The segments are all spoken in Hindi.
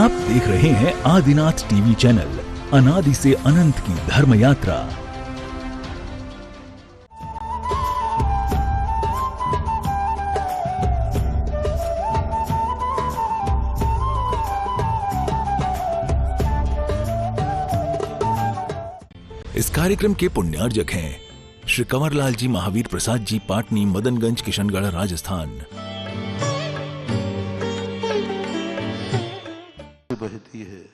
आप देख रहे हैं आदिनाथ टीवी चैनल, अनादि से अनंत की धर्म यात्रा। इस कार्यक्रम के पुण्यार्जक हैं श्री कंवरलाल जी महावीर प्रसाद जी, पाटनी, मदनगंज, किशनगढ़, राजस्थान। बहती है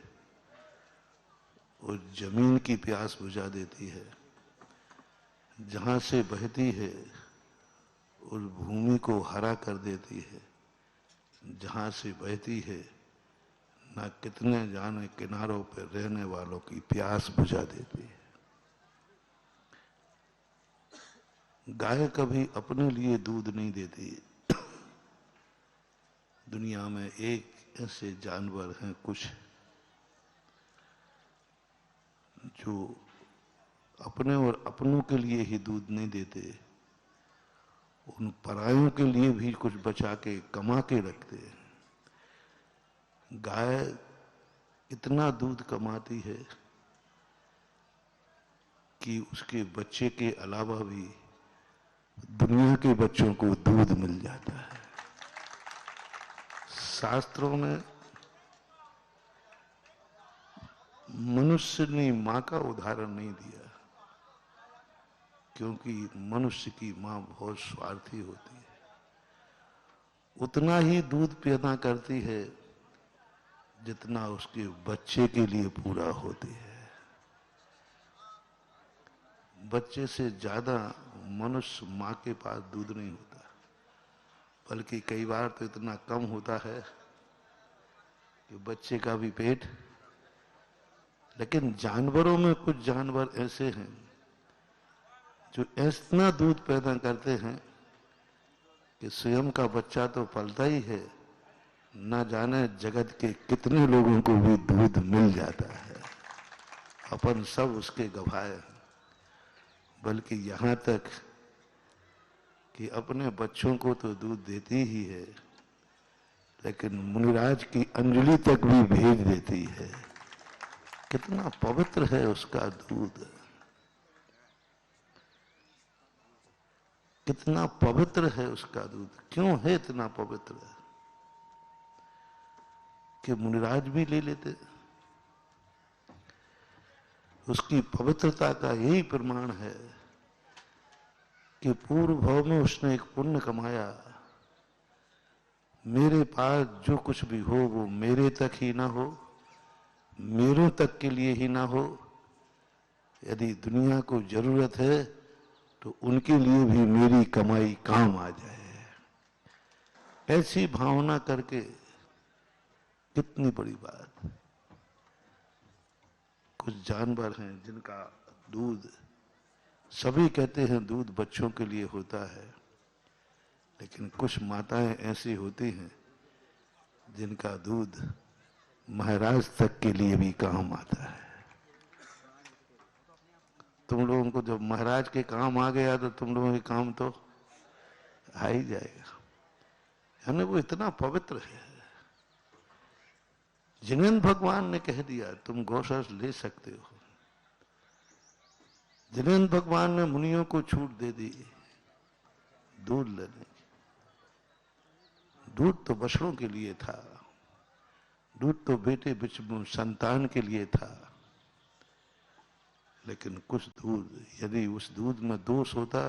और जमीन की प्यास बुझा देती है। जहां से बहती है उस भूमि को हरा कर देती है। जहां से बहती है ना कितने जाने किनारों पर रहने वालों की प्यास बुझा देती है। गाय कभी अपने लिए दूध नहीं देती। दुनिया में एक ऐसे जानवर हैं कुछ जो अपने और अपनों के लिए ही दूध नहीं देते, उन परायों के लिए भी कुछ बचा के कमा के रखते हैं। गाय इतना दूध कमाती है कि उसके बच्चे के अलावा भी दुनिया के बच्चों को दूध मिल जाता है। शास्त्रों में मनुष्य ने मां का उदाहरण नहीं दिया, क्योंकि मनुष्य की मां बहुत स्वार्थी होती है। उतना ही दूध पैदा करती है जितना उसके बच्चे के लिए पूरा होती है। बच्चे से ज्यादा मनुष्य मां के पास दूध नहीं होता, बल्कि कई बार तो इतना कम होता है कि बच्चे का भी पेट। लेकिन जानवरों में कुछ जानवर ऐसे हैं जो इतना दूध पैदा करते हैं कि स्वयं का बच्चा तो पलता ही है, ना जाने जगत के कितने लोगों को भी दूध मिल जाता है। अपन सब उसके गवाह हैं। बल्कि यहां तक कि अपने बच्चों को तो दूध देती ही है, लेकिन मुनिराज की अंजलि तक भी भेज देती है। कितना पवित्र है उसका दूध, कितना पवित्र है उसका दूध। क्यों है इतना पवित्र कि मुनिराज भी ले लेते। उसकी पवित्रता का यही प्रमाण है कि पूर्व भाव में उसने एक पुण्य कमाया। मेरे पास जो कुछ भी हो वो मेरे तक ही ना हो, मेरों तक के लिए ही ना हो। यदि दुनिया को जरूरत है तो उनके लिए भी मेरी कमाई काम आ जाए। ऐसी भावना करके कितनी बड़ी बात। कुछ जानवर हैं जिनका दूध, सभी कहते हैं दूध बच्चों के लिए होता है, लेकिन कुछ माताएं ऐसी होती हैं जिनका दूध महाराज तक के लिए भी काम आता है। तुम लोगों को जब महाराज के काम आ गया तो तुम लोगों के काम तो आ ही जाएगा। यानी वो इतना पवित्र है। जिनेन्द्र भगवान ने कह दिया तुम गौशाला ले सकते हो। जिनेन्द्र भगवान ने मुनियों को छूट दे दी दूध लेने। दूध तो बछड़ों के लिए था, दूध तो बेटे संतान के लिए था। लेकिन कुछ दूध, यदि उस दूध में दोष होता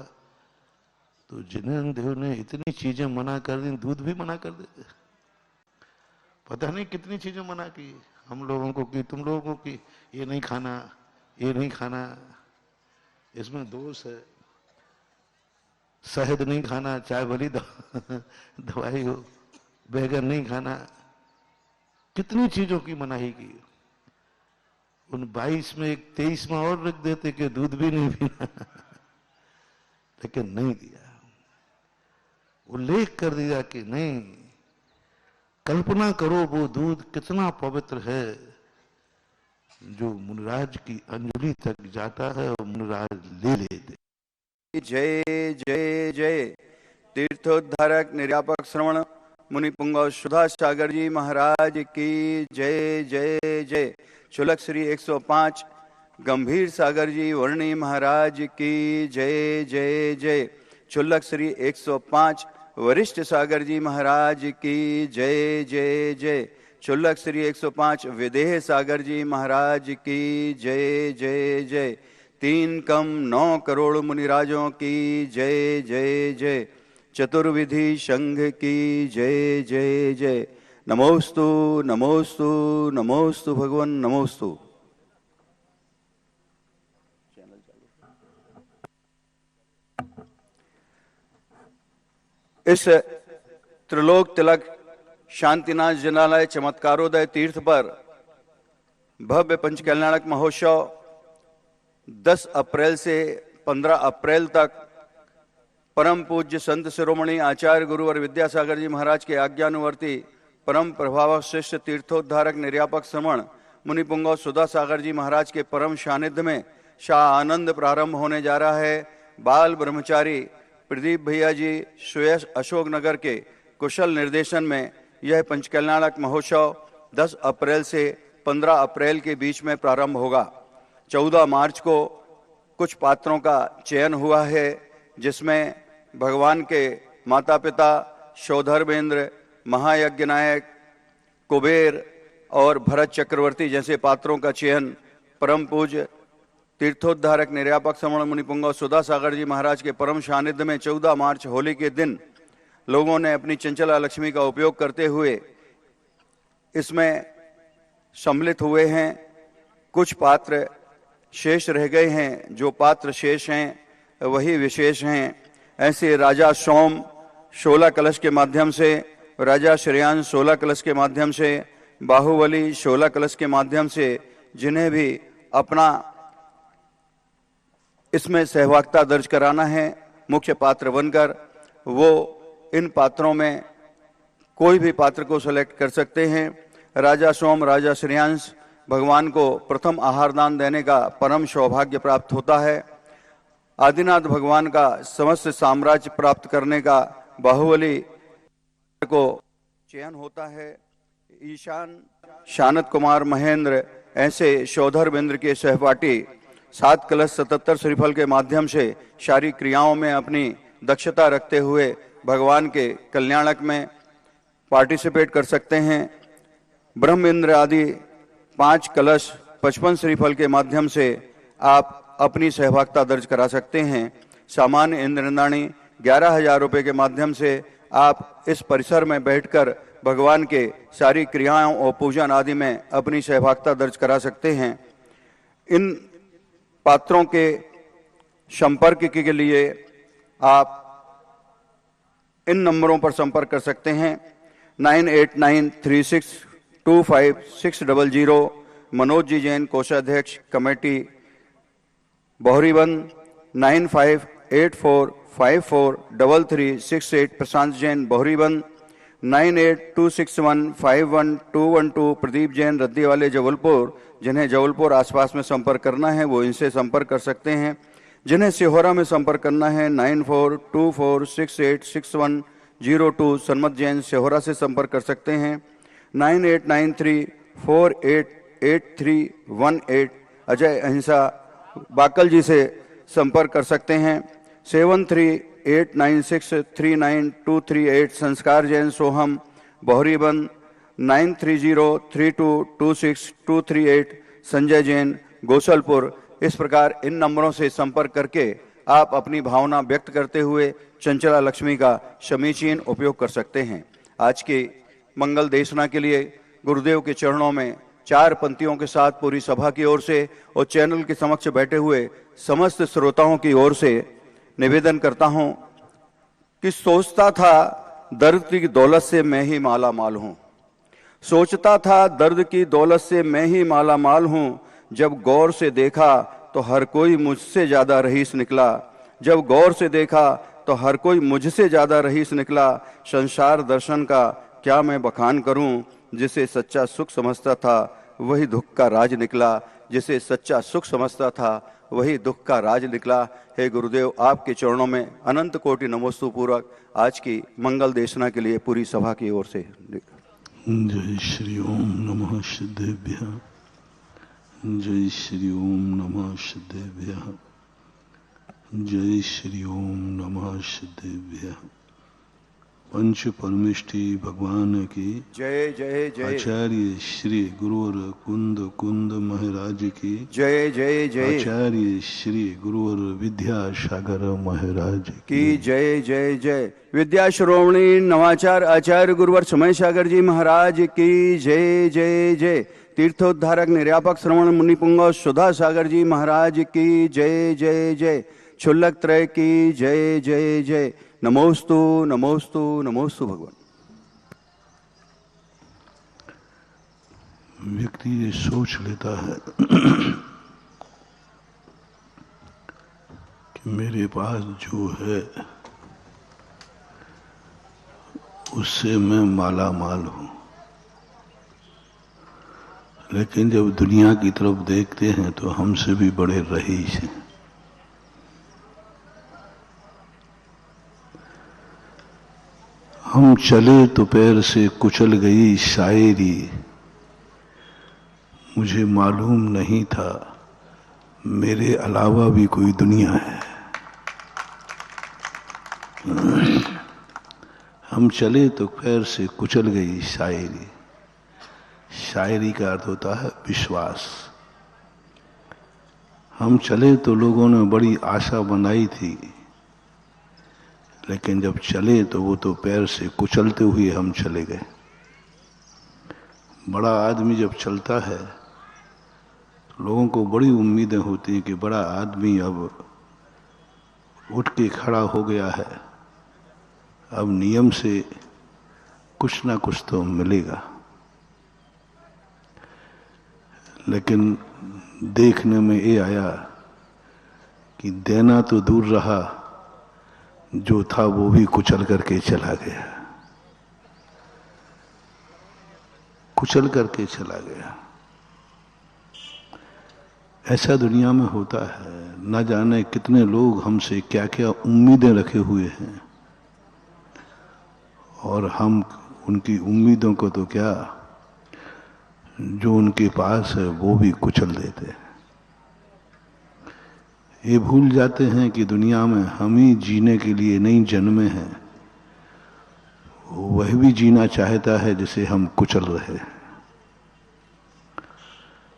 तो जिनेन्द्र देव ने इतनी चीजें मना कर दी, दूध भी मना कर देते। पता नहीं कितनी चीजें मना की हम लोगों को, कि तुम लोगों को कि ये नहीं खाना, ये नहीं खाना, इसमें दोष है। शहद नहीं खाना, चाहे भली दवाई हो। बैगन नहीं खाना, कितनी चीजों की मनाही की। उन 22 में एक 23वां और रख देते कि दूध भी नहीं पीना। लेकिन नहीं दिया, उल्लेख कर दिया कि नहीं। कल्पना करो वो दूध कितना पवित्र है जो मुनिराज की अंजलि तक जाता है और मुनिराज ले लेते। जय जय जय तीर्थोद्धारक निर्यापक श्रवण मुनि पुंगव सुधा सागर जी महाराज की जय जय जय। चुलक श्री 105 गंभीर सागर जी वर्णी महाराज की जय जय जय। चुल्लक श्री 105 वरिष्ठ सागर जी महाराज की जय जय जय। चुल्लक श्री 105 विदेह सागर जी महाराज की जय जय जय। 3 कम 9 करोड़ मुनिराजों की जय जय जय। चतुर्विधि संघ की जय जय जय। नमोस्तु नमोस्तु नमोस्तु भगवन नमोस्तु। इस त्रिलोक तिलक शांतिनाथ जिनालय चमत्कारोदय तीर्थ पर भव्य पंचकल्याणक महोत्सव 10 अप्रैल से 15 अप्रैल तक परम पूज्य संत शिरोमणि आचार्य गुरुवर विद्यासागर जी महाराज के आज्ञानुवर्ती परम प्रभाव शिष्ट तीर्थोद्धारक निर्यापक श्रमण मुनि पुंगव सुधा सागर जी महाराज के परम सानिध्य में शाह आनंद प्रारंभ होने जा रहा है। बाल ब्रह्मचारी प्रदीप भैया जी सुयश अशोकनगर के कुशल निर्देशन में यह पंचकल्याणक महोत्सव 10 अप्रैल से 15 अप्रैल के बीच में प्रारंभ होगा। 14 मार्च को कुछ पात्रों का चयन हुआ है, जिसमें भगवान के माता पिता शोधर्मेंद्र, महायज्ञ नायक, कुबेर और भरत चक्रवर्ती जैसे पात्रों का चयन परम पूज्य तीर्थोद्धारक निर्यापक श्रमण मुनि पुंगव सुधा सागर जी महाराज के परम सानिध्य में 14 मार्च होली के दिन लोगों ने अपनी चंचला लक्ष्मी का उपयोग करते हुए इसमें सम्मिलित हुए हैं। कुछ पात्र शेष रह गए हैं, जो पात्र शेष हैं वही विशेष हैं। ऐसे राजा सोम 16 कलश के माध्यम से, राजा श्रेयांश 16 कलश के माध्यम से, बाहुबली 16 कलश के माध्यम से जिन्हें भी अपना इसमें सहभागिता दर्ज कराना है मुख्य पात्र बनकर, वो इन पात्रों में कोई भी पात्र को सेलेक्ट कर सकते हैं। राजा सोम, राजा श्रेयांश भगवान को प्रथम आहार दान देने का परम सौभाग्य प्राप्त होता है। आदिनाथ भगवान का समस्त साम्राज्य प्राप्त करने का बाहुबली को चयन होता है। ईशान, शानत कुमार, महेंद्र ऐसे शोधर्मेंद्र के सहपाठी 7 कलश 77 श्रीफल के माध्यम से सारी क्रियाओं में अपनी दक्षता रखते हुए भगवान के कल्याणक में पार्टिसिपेट कर सकते हैं। ब्रह्मेंद्र आदि 5 कलश 55 श्रीफल के माध्यम से आप अपनी सहभागिता दर्ज करा सकते हैं। सामान्य इंद्रदानी 11,000 रुपये के माध्यम से आप इस परिसर में बैठकर भगवान के सारी क्रियाओं और पूजन आदि में अपनी सहभागिता दर्ज करा सकते हैं। इन पात्रों के संपर्क के लिए आप इन नंबरों पर संपर्क कर सकते हैं। 9893625600। मनोज जी जैन, कोषाध्यक्ष कमेटी बोहरीबंद। 9584543368 प्रशांत जैन, बोहरीबंद। 9826151212 प्रदीप जैन, रद्दी वाले, जबलपुर। जिन्हें जबलपुर आसपास में संपर्क करना है वो इनसे संपर्क कर सकते हैं। जिन्हें सिहोरा में संपर्क करना है 9424686102 सन्मत जैन, सिहोरा से संपर्क कर सकते हैं। 9893488318 अजय अहिंसा बाकल जी से संपर्क कर सकते हैं। 7389639238 संस्कार जैन, सोहम, बोहरीबंद। 9303226238 संजय जैन, गोसलपुर। इस प्रकार इन नंबरों से संपर्क करके आप अपनी भावना व्यक्त करते हुए चंचला लक्ष्मी का समीचीन उपयोग कर सकते हैं। आज की मंगल देशना के लिए गुरुदेव के चरणों में 4 पंक्तियों के साथ पूरी सभा की ओर से और चैनल के समक्ष बैठे हुए समस्त श्रोताओं की ओर से निवेदन करता हूं कि सोचता था दर्द की दौलत से मैं ही माला माल हूं। सोचता था दर्द की दौलत से मैं ही माला माल हूं। जब गौर से देखा तो हर कोई मुझसे ज्यादा रईस निकला। जब गौर से देखा तो हर कोई मुझसे ज्यादा रईस निकला। संसार दर्शन का क्या मैं बखान करूं। जिसे सच्चा सुख समझता था वही दुख का राज निकला। जिसे सच्चा सुख समझता था वही दुख का राज निकला। हे गुरुदेव, आपके चरणों में अनंत कोटि नमोस्तु पूर्वक आज की मंगल देशना के लिए पूरी सभा की ओर से। जय श्री ओम नमः सिद्धेभ्यः। जय श्री ओम नमः सिद्धेभ्यः। जय श्री ओम नमः सिद्धेभ्यः। पंच परमेष्टि भगवान की जय जय जय। आचार्य श्री गुरुवर कुंद कुंद महाराज की जय जय जय। आचार्य श्री गुरुवर विद्यासागर महाराज की जय जय जय। विद्या श्रोमणी नवाचार आचार्य गुरुवर समय सागर जी महाराज की जय जय जय। तीर्थोद्धारक निर्यापक श्रवण मुनिपुंग सुधा सागर जी महाराज की जय जय जय। क्षुल्लक त्रय की जय जय जय। नमोस्तु नमोस्तु नमोस्तु भगवान। व्यक्ति ये सोच लेता है कि मेरे पास जो है उससे मैं माला माल हूं, लेकिन जब दुनिया की तरफ देखते हैं तो हमसे भी बड़े रईस हैं। हम चले तो पैर से कुचल गई शायरी, मुझे मालूम नहीं था मेरे अलावा भी कोई दुनिया है। हम चले तो पैर से कुचल गई शायरी। शायरी का अर्थ होता है विश्वास। हम चले तो लोगों ने बड़ी आशा बनाई थी, लेकिन जब चले तो वो तो पैर से कुचलते हुए हम चले गए। बड़ा आदमी जब चलता है तो लोगों को बड़ी उम्मीदें होती हैं कि बड़ा आदमी अब उठ के खड़ा हो गया है, अब नियम से कुछ ना कुछ तो मिलेगा। लेकिन देखने में ये आया कि देना तो दूर रहा, जो था वो भी कुचल करके चला गया, कुचल करके चला गया। ऐसा दुनिया में होता है। न जाने कितने लोग हमसे क्या क्या उम्मीदें रखे हुए हैं, और हम उनकी उम्मीदों को तो क्या, जो उनके पास है वो भी कुचल देते हैं। ये भूल जाते हैं कि दुनिया में हम ही जीने के लिए नहीं जन्मे हैं, वह भी जीना चाहता है जिसे हम कुचल रहे हैं।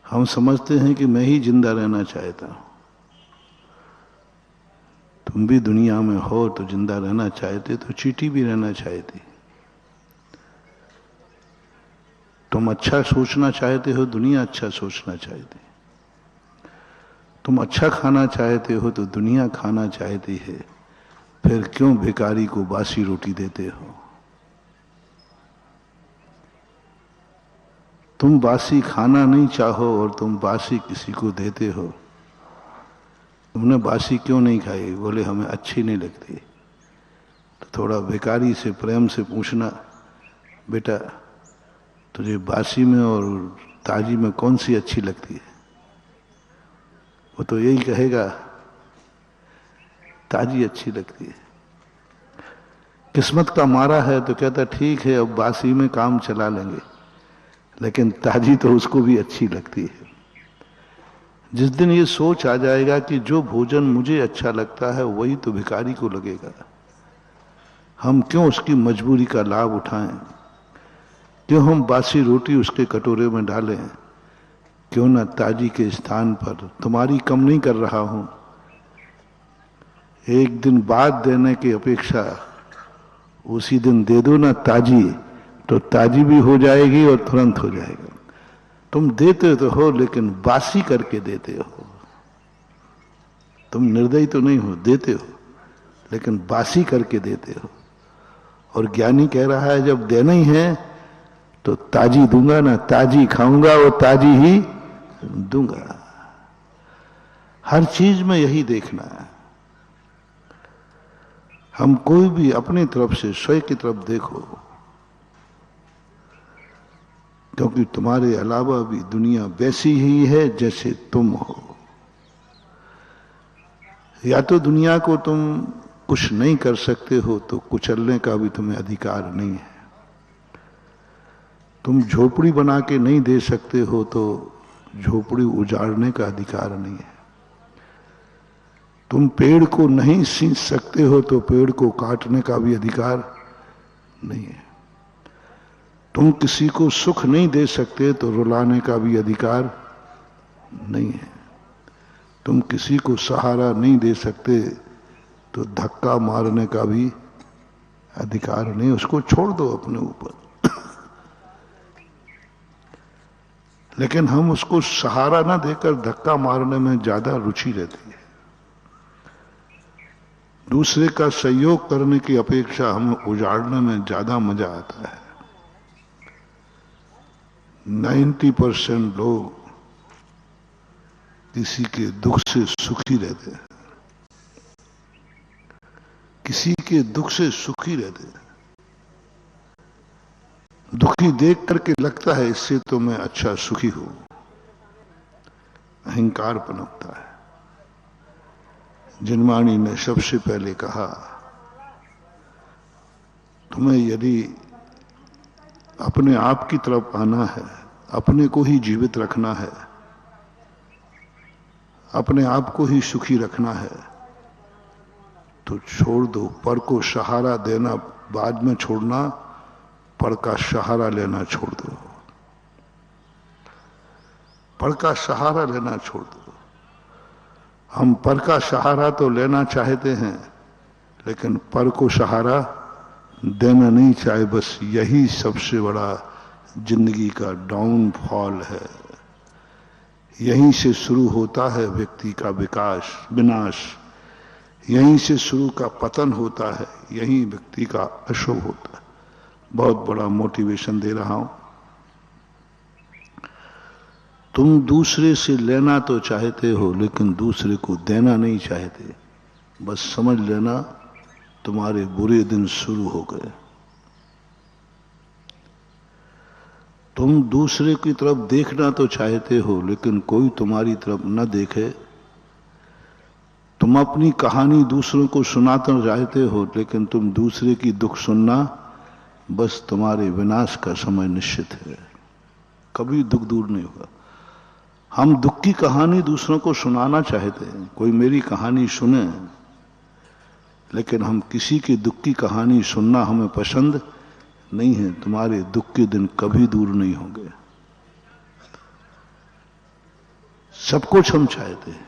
हम समझते हैं कि मैं ही जिंदा रहना चाहता हूं। तुम भी दुनिया में हो तो जिंदा रहना चाहते तो चींटी भी रहना चाहती। तुम अच्छा सोचना चाहते हो, दुनिया अच्छा सोचना चाहती। तुम अच्छा खाना चाहते हो तो दुनिया खाना चाहती है। फिर क्यों भिखारी को बासी रोटी देते हो? तुम बासी खाना नहीं चाहो और तुम बासी किसी को देते हो। तुमने बासी क्यों नहीं खाई? बोले हमें अच्छी नहीं लगती। तो थोड़ा भिखारी से प्रेम से पूछना, बेटा तुझे बासी में और ताजी में कौन सी अच्छी लगती है? वो तो यही कहेगा ताजी अच्छी लगती है। किस्मत का मारा है तो कहता ठीक है अब बासी में काम चला लेंगे, लेकिन ताजी तो उसको भी अच्छी लगती है। जिस दिन ये सोच आ जाएगा कि जो भोजन मुझे अच्छा लगता है वही तो भिखारी को लगेगा, हम क्यों उसकी मजबूरी का लाभ उठाएं? क्यों हम बासी रोटी उसके कटोरे में डालें? क्यों ना ताजी के स्थान पर, तुम्हारी कम नहीं कर रहा हूं, एक दिन बाद देने की अपेक्षा उसी दिन दे दो ना ताजी, तो ताजी भी हो जाएगी और तुरंत हो जाएगा। तुम देते तो हो लेकिन बासी करके देते हो। तुम निर्दयी तो नहीं हो, देते हो लेकिन बासी करके देते हो। और ज्ञानी कह रहा है जब देना ही है तो ताजी दूंगा ना, ताजी खाऊंगा और ताजी ही दूंगा। हर चीज में यही देखना है। हम कोई भी अपनी तरफ से स्वयं की तरफ देखो, क्योंकि तुम्हारे अलावा भी दुनिया वैसी ही है जैसे तुम हो। या तो दुनिया को तुम कुछ नहीं कर सकते हो, तो कुचलने का भी तुम्हें अधिकार नहीं है। तुम झोपड़ी बना के नहीं दे सकते हो, तो झोपड़ी उजाड़ने का अधिकार नहीं है। तुम पेड़ को नहीं सींच सकते हो, तो पेड़ को काटने का भी अधिकार नहीं है। तुम किसी को सुख नहीं दे सकते, तो रुलाने का भी अधिकार नहीं है। तुम किसी को सहारा नहीं दे सकते, तो धक्का मारने का भी अधिकार नहीं। उसको छोड़ दो अपने ऊपर। लेकिन हम उसको सहारा ना देकर धक्का मारने में ज्यादा रुचि रहती है। दूसरे का सहयोग करने की अपेक्षा हमें उजाड़ने में ज्यादा मजा आता है। 90% लोग किसी के दुख से सुखी रहते हैं, किसी के दुख से सुखी रहते हैं। दुखी देख करके लगता है इससे तो मैं अच्छा सुखी हूं। अहंकार पनपता है। जिनवाणी ने सबसे पहले कहा, तुम्हें यदि अपने आप की तरफ आना है, अपने को ही जीवित रखना है, अपने आप को ही सुखी रखना है, तो छोड़ दो। पर को सहारा देना बाद में छोड़ना, पर का सहारा लेना छोड़ दो। पर का सहारा लेना छोड़ दो। हम पर का सहारा तो लेना चाहते हैं, लेकिन पर को सहारा देना नहीं चाहे। बस यही सबसे बड़ा जिंदगी का डाउनफॉल है। यहीं से शुरू होता है व्यक्ति का विनाश। यहीं से शुरू का पतन होता है। यहीं व्यक्ति का अशुभ होता है। बहुत बड़ा मोटिवेशन दे रहा हूं। तुम दूसरे से लेना तो चाहते हो, लेकिन दूसरे को देना नहीं चाहते। बस समझ लेना तुम्हारे बुरे दिन शुरू हो गए। तुम दूसरे की तरफ देखना तो चाहते हो, लेकिन कोई तुम्हारी तरफ न देखे। तुम अपनी कहानी दूसरों को सुनाना चाहते हो, लेकिन तुम दूसरे की दुख सुनना, बस तुम्हारे विनाश का समय निश्चित है। कभी दुख दूर नहीं होगा। हम दुख की कहानी दूसरों को सुनाना चाहते हैं, कोई मेरी कहानी सुने, लेकिन हम किसी के दुख की कहानी सुनना हमें पसंद नहीं है। तुम्हारे दुख के दिन कभी दूर नहीं होंगे। सब कुछ हम चाहते हैं।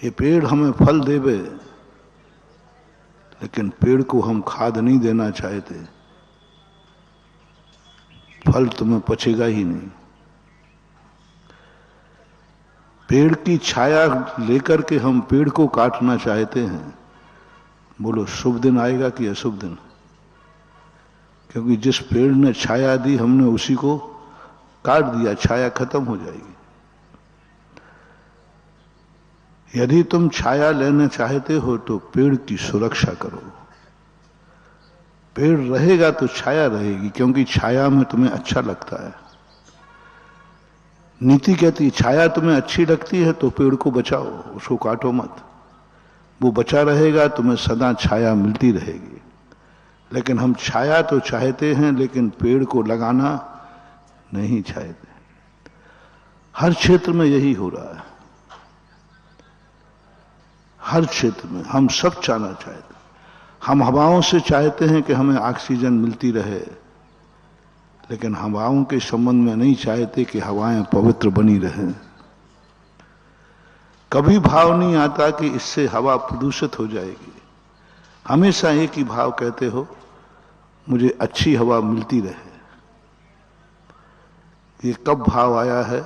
ये पेड़ हमें फल देवे, लेकिन पेड़ को हम खाद नहीं देना चाहते। फल तुम्हें पचेगा ही नहीं। पेड़ की छाया लेकर के हम पेड़ को काटना चाहते हैं। बोलो शुभ दिन आएगा कि अशुभ दिन? क्योंकि जिस पेड़ ने छाया दी, हमने उसी को काट दिया, छाया खत्म हो जाएगी। यदि तुम छाया लेना चाहते हो, तो पेड़ की सुरक्षा करो। पेड़ रहेगा तो छाया रहेगी, क्योंकि छाया में तुम्हें अच्छा लगता है। नीति कहती है छाया तुम्हें अच्छी लगती है तो पेड़ को बचाओ, उसको काटो मत। वो बचा रहेगा, तुम्हें सदा छाया मिलती रहेगी। लेकिन हम छाया तो चाहते हैं, लेकिन पेड़ को लगाना नहीं चाहते। हर क्षेत्र में यही हो रहा है। हर क्षेत्र में हम सब चाहना चाहते हैं। हम हवाओं से चाहते हैं कि हमें ऑक्सीजन मिलती रहे, लेकिन हवाओं के संबंध में नहीं चाहते कि हवाएं पवित्र बनी रहें। कभी भाव नहीं आता कि इससे हवा प्रदूषित हो जाएगी। हमेशा एक ही भाव कहते हो, मुझे अच्छी हवा मिलती रहे। ये कब भाव आया है?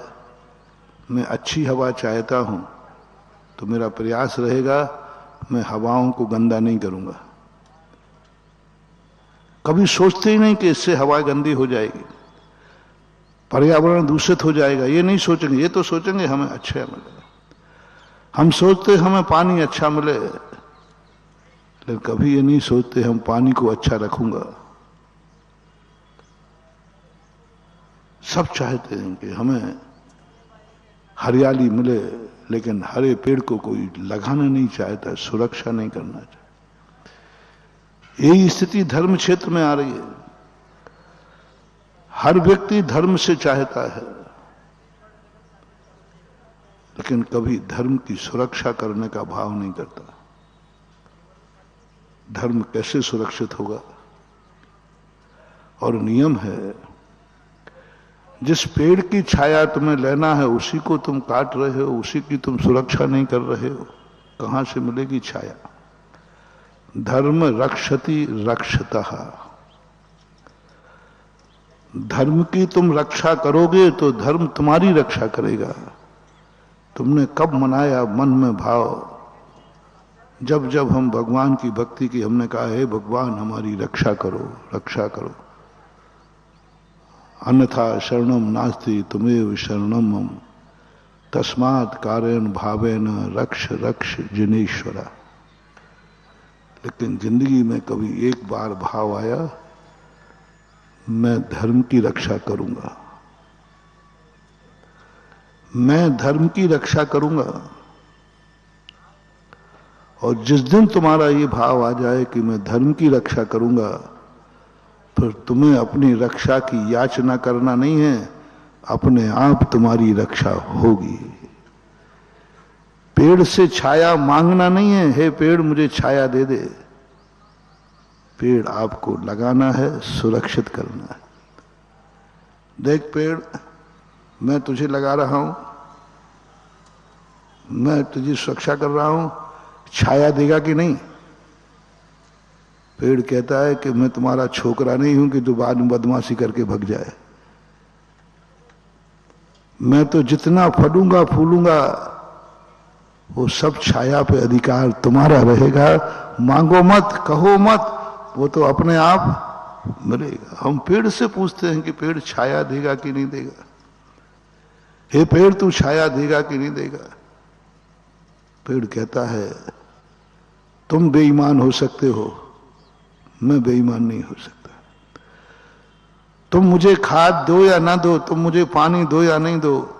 मैं अच्छी हवा चाहता हूं, तो मेरा प्रयास रहेगा मैं हवाओं को गंदा नहीं करूंगा। कभी सोचते ही नहीं कि इससे हवा गंदी हो जाएगी, पर्यावरण दूषित हो जाएगा। ये नहीं सोचेंगे। ये तो सोचेंगे हमें अच्छा मिले। हम सोचते हमें पानी अच्छा मिले, लेकिन कभी ये नहीं सोचते हम पानी को अच्छा रखूंगा। सब चाहते हैं कि हमें हरियाली मिले, लेकिन हरे पेड़ को कोई लगाना नहीं चाहता, सुरक्षा नहीं करना चाहता। यही स्थिति धर्म क्षेत्र में आ रही है। हर व्यक्ति धर्म से चाहता है, लेकिन कभी धर्म की सुरक्षा करने का भाव नहीं करता। धर्म कैसे सुरक्षित होगा? और नियम है, जिस पेड़ की छाया तुम्हें लेना है उसी को तुम काट रहे हो, उसी की तुम सुरक्षा नहीं कर रहे हो, कहां से मिलेगी छाया? धर्म रक्षति रक्षतः। धर्म की तुम रक्षा करोगे तो धर्म तुम्हारी रक्षा करेगा। तुमने कब मनाया मन में भाव? जब जब हम भगवान की भक्ति की, हमने कहा हे भगवान हमारी रक्षा करो, रक्षा करो। अन्यथा शरणम नास्ति तुमेव शरणम मम तस्मात् कारेण भावेन रक्ष रक्ष जिनेश्वरा। लेकिन जिंदगी में कभी एक बार भाव आया, मैं धर्म की रक्षा करूंगा, मैं धर्म की रक्षा करूंगा। और जिस दिन तुम्हारा ये भाव आ जाए कि मैं धर्म की रक्षा करूंगा, फिर तुम्हें अपनी रक्षा की याचना करना नहीं है, अपने आप तुम्हारी रक्षा होगी। पेड़ से छाया मांगना नहीं है, हे पेड़ मुझे छाया दे दे। पेड़ आपको लगाना है, सुरक्षित करना है। देख पेड़, मैं तुझे लगा रहा हूं, मैं तुझे सुरक्षा कर रहा हूं, छाया देगा कि नहीं? पेड़ कहता है कि मैं तुम्हारा छोकरा नहीं हूं कि जो बाद में बदमाशी करके भग जाए। मैं तो जितना फलूंगा फूलूंगा वो सब छाया पे अधिकार तुम्हारा रहेगा। मांगो मत, कहो मत, वो तो अपने आप मिलेगा। हम पेड़ से पूछते हैं कि पेड़ छाया देगा कि नहीं देगा। हे पेड़ तू छाया देगा कि नहीं देगा? पेड़ कहता है तुम बेईमान हो सकते हो, मैं बेईमान नहीं हो सकता। तुम मुझे खाद दो या ना दो, तुम मुझे पानी दो या नहीं दो,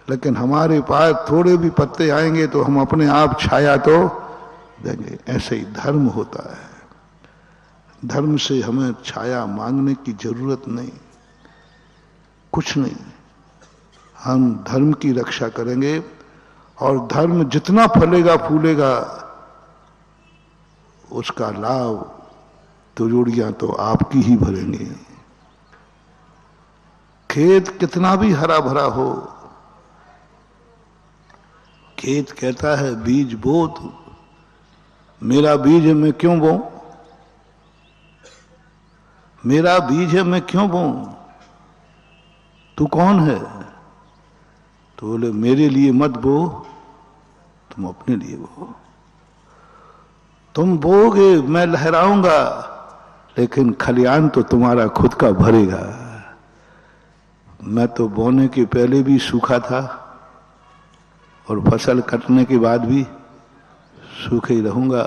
लेकिन हमारे पास थोड़े भी पत्ते आएंगे तो हम अपने आप छाया तो देंगे। ऐसे ही धर्म होता है। धर्म से हमें छाया मांगने की जरूरत नहीं, कुछ नहीं। हम धर्म की रक्षा करेंगे और धर्म जितना फलेगा फूलेगा उसका लाभ तिजोरियां तो आपकी ही भरेंगे। खेत कितना भी हरा भरा हो, खेत कहता है बीज बो तू, मेरा बीज है मैं क्यों बोऊं, मेरा बीज है मैं क्यों बोऊं, तू कौन है? तो बोले मेरे लिए मत बो, तुम अपने लिए बो। तुम बोगे मैं लहराऊंगा, लेकिन खलियान तो तुम्हारा खुद का भरेगा। मैं तो बोने के पहले भी सूखा था और फसल कटने के बाद भी सूखे ही रहूंगा।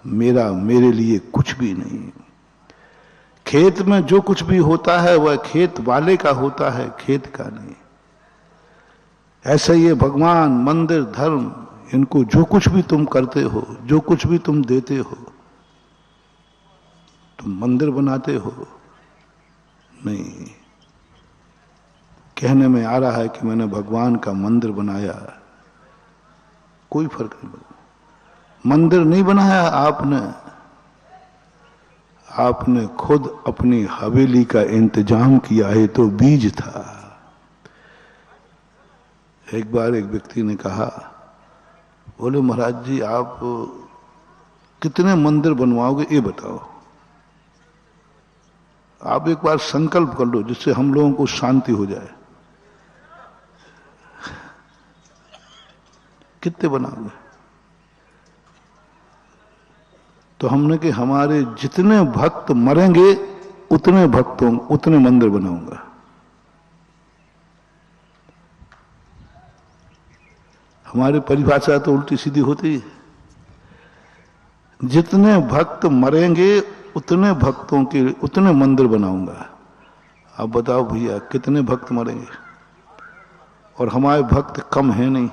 मेरा मेरे लिए कुछ भी नहीं। खेत में जो कुछ भी होता है वह खेत वाले का होता है, खेत का नहीं। ऐसा ये भगवान, मंदिर, धर्म, इनको जो कुछ भी तुम करते हो, जो कुछ भी तुम देते हो, तुम मंदिर बनाते हो नहीं। कहने में आ रहा है कि मैंने भगवान का मंदिर बनाया, कोई फर्क नहीं पड़ा। मंदिर नहीं बनाया आपने, आपने खुद अपनी हवेली का इंतजाम किया है, तो बीज था। एक बार एक व्यक्ति ने कहा, बोले महाराज जी आप कितने मंदिर बनवाओगे ये बताओ। आप एक बार संकल्प कर लो जिससे हम लोगों को शांति हो जाए। कितने बनाओगे? तो हमने कि हमारे जितने भक्त मरेंगे उतने भक्तों उतने मंदिर बनाऊंगा। हमारी परिभाषा तो उल्टी सीधी होती है। जितने भक्त मरेंगे उतने भक्तों के उतने मंदिर बनाऊंगा। अब बताओ भैया कितने भक्त मरेंगे? और हमारे भक्त कम है नहीं,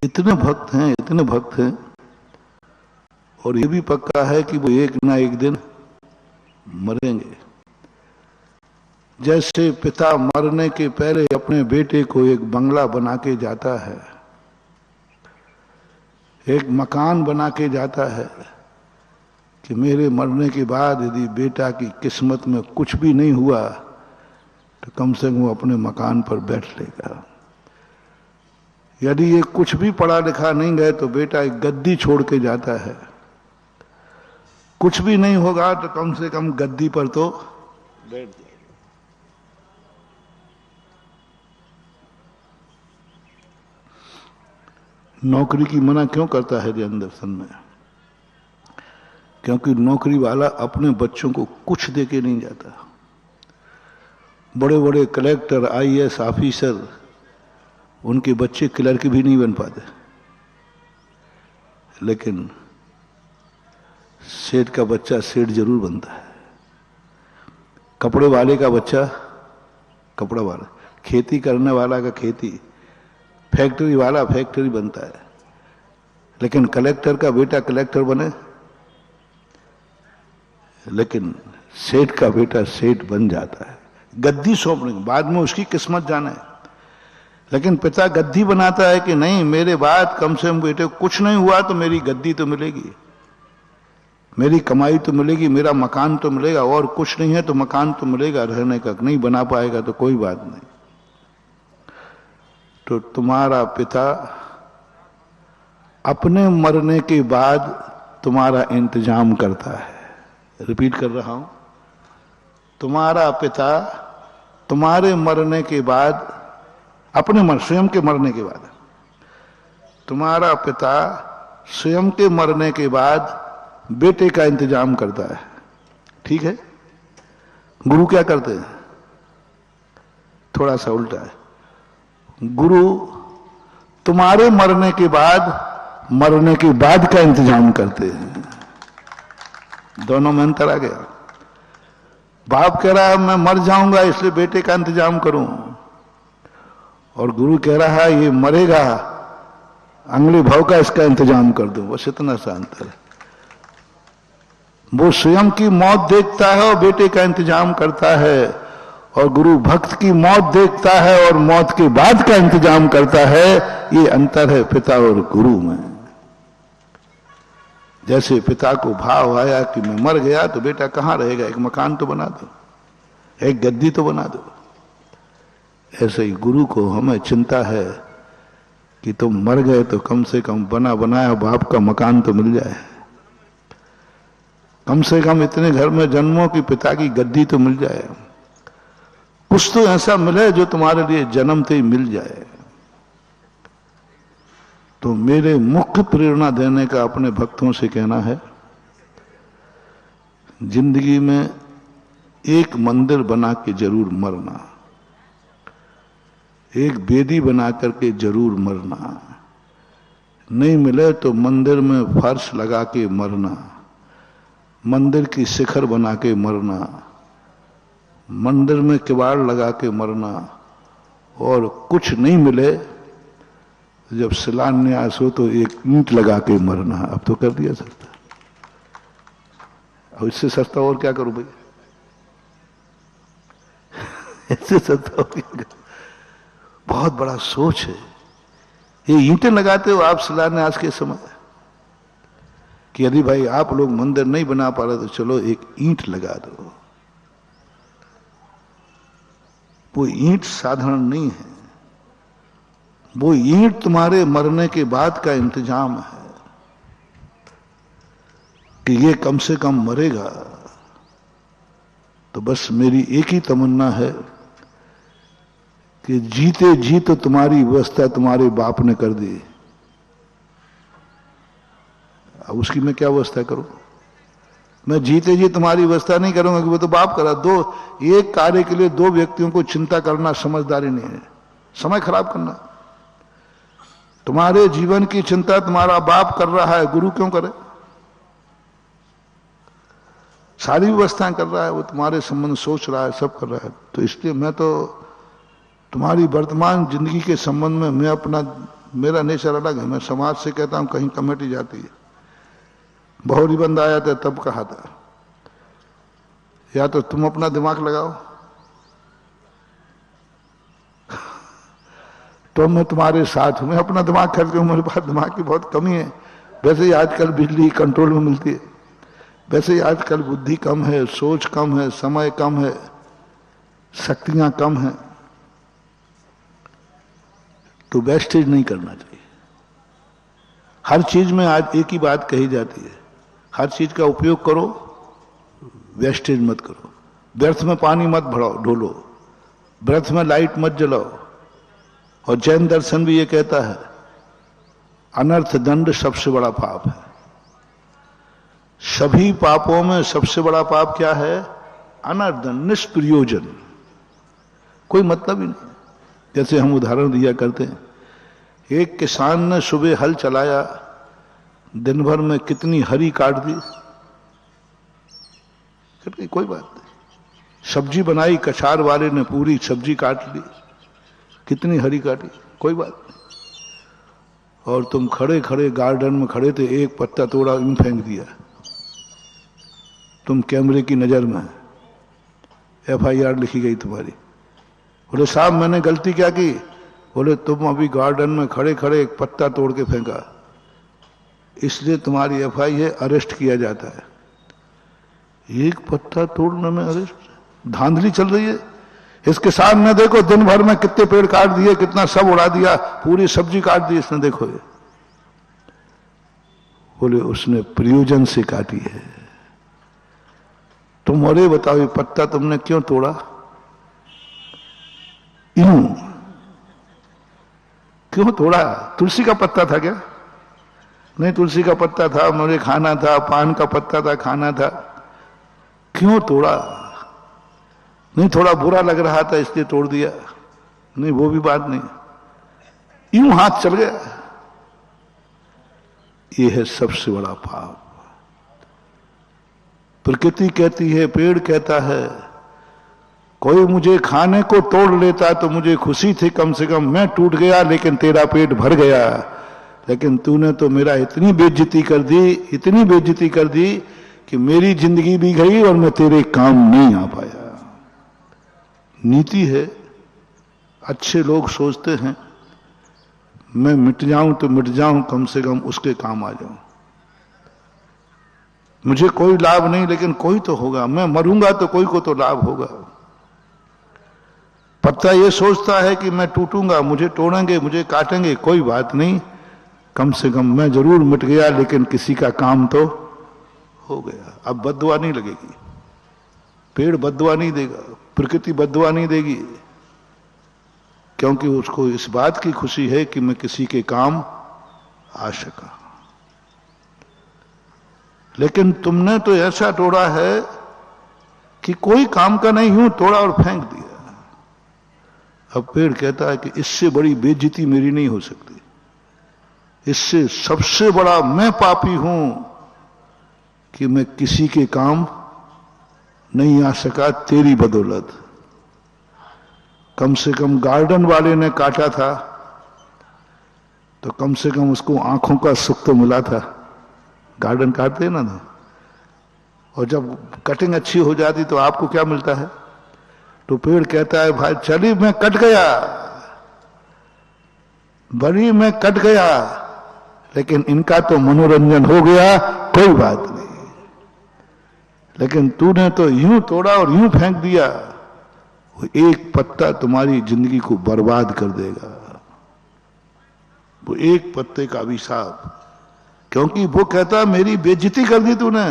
इतने भक्त हैं, इतने भक्त हैं। और ये भी पक्का है कि वो एक ना एक दिन मरेंगे। जैसे पिता मरने के पहले अपने बेटे को एक बंगला बना के जाता है, एक मकान बना के जाता है कि मेरे मरने के बाद यदि बेटा की किस्मत में कुछ भी नहीं हुआ तो कम से कम वो अपने मकान पर बैठ लेगा। यदि ये कुछ भी पढ़ा लिखा नहीं गए तो बेटा एक गद्दी छोड़ के जाता है, कुछ भी नहीं होगा तो कम से कम गद्दी पर तो बैठ जाए। नौकरी की मना क्यों करता है जैन दर्शन में? क्योंकि नौकरी वाला अपने बच्चों को कुछ दे के नहीं जाता। बड़े बड़े कलेक्टर, आईएएस ऑफिसर, उनके बच्चे क्लर्क भी नहीं बन पाते, लेकिन सेठ का बच्चा सेठ जरूर बनता है। कपड़े वाले का बच्चा कपड़ा वाला, खेती करने वाला का खेती, फैक्ट्री वाला फैक्ट्री बनता है। लेकिन कलेक्टर का बेटा कलेक्टर बने, लेकिन सेठ का बेटा सेठ बन जाता है। गद्दी सौंपने के बाद में उसकी किस्मत जाना है। लेकिन पिता गद्दी बनाता है कि नहीं, मेरे बाद कम से कम बेटे को कुछ नहीं हुआ तो मेरी गद्दी तो मिलेगी, मेरी कमाई तो मिलेगी, मेरा मकान तो मिलेगा, और कुछ नहीं है तो मकान तो मिलेगा रहने का। नहीं बना पाएगा तो कोई बात नहीं। तो तुम्हारा पिता अपने मरने के बाद तुम्हारा इंतजाम करता है। रिपीट कर रहा हूं, तुम्हारा पिता तुम्हारे मरने के बाद, अपने स्वयं के मरने के बाद, तुम्हारा पिता स्वयं के मरने के बाद बेटे का इंतजाम करता है। ठीक है? गुरु क्या करते हैं? थोड़ा सा उल्टा है। गुरु तुम्हारे मरने के बाद का इंतजाम करते हैं। दोनों में अंतर आ गया। बाप कह रहा है मैं मर जाऊंगा इसलिए बेटे का इंतजाम करूं, और गुरु कह रहा है ये मरेगा, अगले भाव का इसका इंतजाम कर दो। बस इतना सा अंतर है। वो स्वयं की मौत देखता है और बेटे का इंतजाम करता है, और गुरु भक्त की मौत देखता है और मौत के बाद का इंतजाम करता है। ये अंतर है पिता और गुरु में। जैसे पिता को भाव आया कि मैं मर गया तो बेटा कहां रहेगा, एक मकान तो बना दो, एक गद्दी तो बना दो। ऐसे ही गुरु को हमें चिंता है कि तुम मर गए तो कम से कम बना बनाया बाप का मकान तो मिल जाए, कम से कम इतने घर में जन्मों की पिता की गद्दी तो मिल जाए, कुछ तो ऐसा मिले जो तुम्हारे लिए जन्मते ही मिल जाए। तो मेरे मुख्य प्रेरणा देने का अपने भक्तों से कहना है, जिंदगी में एक मंदिर बना के जरूर मरना, एक बेदी बना करके जरूर मरना। नहीं मिले तो मंदिर में फर्श लगा के मरना, मंदिर की शिखर बना के मरना, मंदिर में किवाड़ लगा के मरना। और कुछ नहीं मिले जब शिलान्यास हो तो एक ईंट लगा के मरना। अब तो कर दिया सस्ता, और इससे सस्ता और क्या करूं भाई? इससे सस्ता और क्या करूं? बहुत बड़ा सोच है। ये ईंटें लगाते हो आप शिलान्यास के समय कि यदि भाई आप लोग मंदिर नहीं बना पा रहे तो चलो एक ईंट लगा दो। वो ईंट साधारण नहीं है, वो ईंट तुम्हारे मरने के बाद का इंतजाम है कि ये कम से कम मरेगा। तो बस मेरी एक ही तमन्ना है कि जीते जी तो तुम्हारी व्यवस्था तुम्हारे बाप ने कर दी, अब उसकी मैं क्या व्यवस्था करूं? मैं जीते जी तुम्हारी व्यवस्था नहीं करूंगा कि वो तो बाप करा। एक कार्य के लिए दो व्यक्तियों को चिंता करना समझदारी नहीं है, समय खराब करना। तुम्हारे जीवन की चिंता तुम्हारा बाप कर रहा है, गुरु क्यों करे? सारी व्यवस्थाएं कर रहा है, वो तुम्हारे संबंध सोच रहा है, सब कर रहा है। तो इसलिए मैं तो तुम्हारी वर्तमान जिंदगी के संबंध में मैं अपना, मेरा नेचर अलग है। मैं समाज से कहता हूं कहीं कमेटी जाती है, बहुरी बंद आया था तब कहा था, या तो तुम अपना दिमाग लगाओ तो मैं तुम्हारे साथ हूं। मैं अपना दिमाग खर्च हूं, मेरे पास दिमाग की बहुत कमी है। वैसे ही आजकल बिजली कंट्रोल में मिलती है, वैसे ही आजकल बुद्धि कम है, सोच कम है, समय कम है, शक्तियां कम है। तो वेस्टेज नहीं करना चाहिए। हर चीज में आज एक ही बात कही जाती है, हर चीज का उपयोग करो, वेस्टेज मत करो। व्यर्थ में पानी मत भराओ ढोलो, व्यर्थ में लाइट मत जलाओ। और जैन दर्शन भी ये कहता है अनर्थ दंड सबसे बड़ा पाप है। सभी पापों में सबसे बड़ा पाप क्या है? अनर्थ दंड, निष्प्रयोजन, कोई मतलब ही नहीं। जैसे हम उदाहरण दिया करते हैं, एक किसान ने सुबह हल चलाया, दिन भर में कितनी हरी काट दी, कोई बात नहीं। सब्जी बनाई, कछार वाले ने पूरी सब्जी काट ली, कितनी हरी काटी, कोई बात नहीं। और तुम खड़े खड़े गार्डन में खड़े थे, एक पत्ता तोड़ा, यूं फेंक दिया, तुम कैमरे की नजर में, FIR लिखी गई तुम्हारी। बोले साहब मैंने गलती क्या की? बोले तुम अभी गार्डन में खड़े खड़े एक पत्ता तोड़ के फेंका, इसलिए तुम्हारी FIR अरेस्ट किया जाता है। एक पत्ता तोड़ने में अरेस्ट? धांधली चल रही है। इस किसान ने देखो दिन भर में कितने पेड़ काट दिए, कितना सब उड़ा दिया, पूरी सब्जी काट दी इसने, देखो ये। बोले उसने प्रयोजन से काटी है। तुम अरे बताओ ये पत्ता तुमने क्यों तोड़ा? यूं क्यों तोड़ा? तुलसी का पत्ता था क्या? नहीं, तुलसी का पत्ता था, मुझे खाना था, पान का पत्ता था, खाना था, क्यों तोड़ा? नहीं, थोड़ा बुरा लग रहा था इसलिए तोड़ दिया, नहीं वो भी बात नहीं, यूं हाथ चल गया। यह है सबसे बड़ा पाप। प्रकृति कहती है, पेड़ कहता है, कोई मुझे खाने को तोड़ लेता तो मुझे खुशी थी, कम से कम मैं टूट गया लेकिन तेरा पेट भर गया। लेकिन तूने तो मेरा इतनी बेइज्जती कर दी, इतनी बेइज्जती कर दी कि मेरी जिंदगी भी गई और मैं तेरे काम नहीं आ पाया। नीति है, अच्छे लोग सोचते हैं मैं मिट जाऊं तो मिट जाऊं, कम से कम उसके काम आ जाऊं। मुझे कोई लाभ नहीं लेकिन कोई तो होगा, मैं मरूंगा तो कोई को तो लाभ होगा। पत्ता ये सोचता है कि मैं टूटूंगा, मुझे तोड़ेंगे, मुझे काटेंगे, कोई बात नहीं, कम से कम मैं जरूर मिट गया लेकिन किसी का काम तो हो गया। अब बद्दुआ नहीं लगेगी, पेड़ बद्दुआ नहीं देगा, प्रकृति बद्दुआ नहीं देगी, क्योंकि उसको इस बात की खुशी है कि मैं किसी के काम आ सका। लेकिन तुमने तो ऐसा तोड़ा है कि कोई काम का नहीं, यूं तोड़ा और फेंक दिया। अब पेड़ कहता है कि इससे बड़ी बेइज्जती मेरी नहीं हो सकती, इससे सबसे बड़ा मैं पापी हूं कि मैं किसी के काम नहीं आ सका तेरी बदौलत। कम से कम गार्डन वाले ने काटा था तो कम से कम उसको आंखों का सुख तो मिला था। गार्डन काटते हैं ना, और जब कटिंग अच्छी हो जाती तो आपको क्या मिलता है? तो पेड़ कहता है भाई चली मैं कट गया, बड़ी मैं कट गया, लेकिन इनका तो मनोरंजन हो गया, कोई बात नहीं। लेकिन तूने तो यूं तोड़ा और यूं फेंक दिया, वो एक पत्ता तुम्हारी जिंदगी को बर्बाद कर देगा। वो एक पत्ते का अभिशाप, क्योंकि वो कहता है मेरी बेइज्जती कर दी तूने,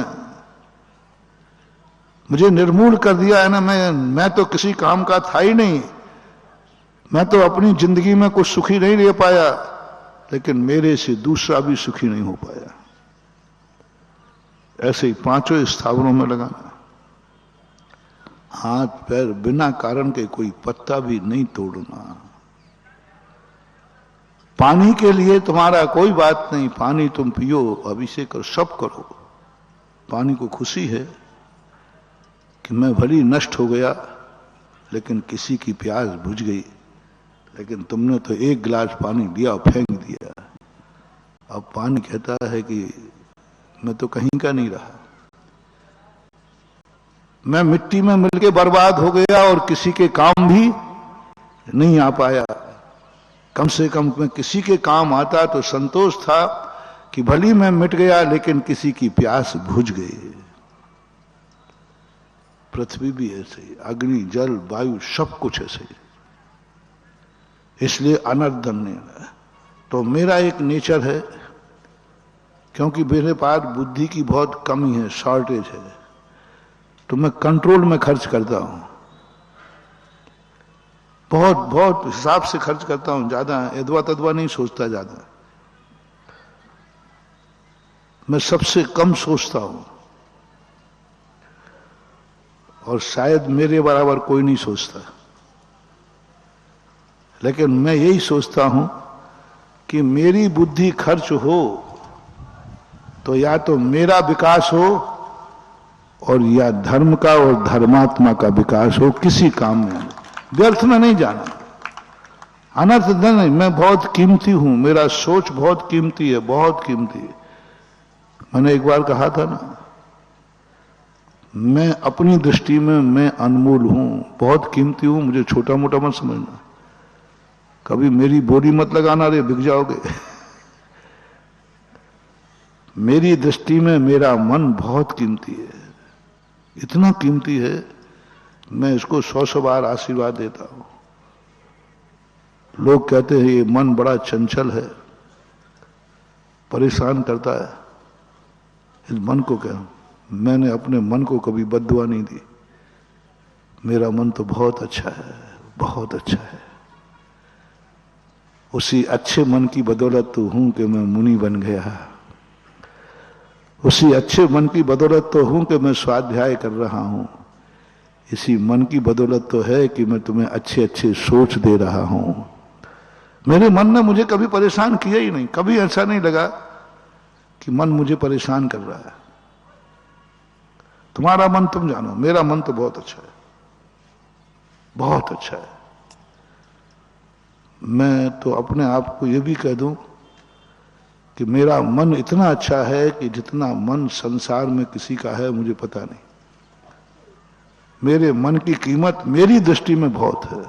मुझे निर्मूल कर दिया है ना, मैं तो किसी काम का था ही नहीं, मैं तो अपनी जिंदगी में कुछ सुखी नहीं रह पाया, लेकिन मेरे से दूसरा भी सुखी नहीं हो पाया। ऐसे ही पांचों स्थावरों में लगाना, हाथ पैर बिना कारण के कोई पत्ता भी नहीं तोड़ना। पानी के लिए तुम्हारा कोई बात नहीं, पानी तुम पियो, अभिषेक करो, सब करो, पानी को खुशी है, कि मैं भली नष्ट हो गया लेकिन किसी की प्यास बुझ गई, लेकिन तुमने तो एक गिलास पानी लिया और फेंक दिया। अब पानी कहता है कि मैं तो कहीं का नहीं रहा, मैं मिट्टी में मिलके बर्बाद हो गया और किसी के काम भी नहीं आ पाया। कम से कम मैं किसी के काम आता तो संतोष था कि भली मैं मिट गया लेकिन किसी की प्यास बुझ गई। पृथ्वी भी ऐसे ही, अग्नि जल वायु सब कुछ ऐसे ही, इसलिए अनर्दन्य। तो मेरा एक नेचर है, क्योंकि मेरे पास बुद्धि की बहुत कमी है, शॉर्टेज है, तो मैं कंट्रोल में खर्च करता हूं, बहुत बहुत हिसाब से खर्च करता हूं, ज्यादा एदवा तदवा नहीं सोचता ज्यादा। मैं सबसे कम सोचता हूं और शायद मेरे बराबर कोई नहीं सोचता, लेकिन मैं यही सोचता हूं कि मेरी बुद्धि खर्च हो तो या तो मेरा विकास हो और या धर्म का और धर्मात्मा का विकास हो, किसी काम में व्यर्थ में नहीं जाना, अनर्थ नहीं। मैं बहुत कीमती हूं, मेरा सोच बहुत कीमती है, बहुत कीमती है। मैंने एक बार कहा था ना, मैं अपनी दृष्टि में मैं अनमोल हूं, बहुत कीमती हूं, मुझे छोटा मोटा मत समझना। कभी मेरी बोली मत लगाना, रे बिक जाओगे। मेरी दृष्टि में मेरा मन बहुत कीमती है, इतना कीमती है मैं इसको 100 बार आशीर्वाद देता हूं। लोग कहते हैं ये मन बड़ा चंचल है, परेशान करता है। इस मन को क्या, मैंने अपने मन को कभी बद्दुआ नहीं दी। मेरा मन तो बहुत अच्छा है, बहुत अच्छा है। उसी अच्छे मन की बदौलत तो हूं कि मैं मुनि बन गया, उसी अच्छे मन की बदौलत तो हूं कि मैं स्वाध्याय कर रहा हूं, इसी मन की बदौलत तो है कि मैं तुम्हें अच्छे अच्छे सोच दे रहा हूं। मेरे मन ने मुझे कभी परेशान किया ही नहीं, कभी ऐसा नहीं लगा कि मन मुझे परेशान कर रहा है। तुम्हारा मन तुम जानो, मेरा मन तो बहुत अच्छा है, बहुत अच्छा है। मैं तो अपने आप को यह भी कह दूं कि मेरा मन इतना अच्छा है कि जितना मन संसार में किसी का है मुझे पता नहीं। मेरे मन की कीमत मेरी दृष्टि में बहुत है,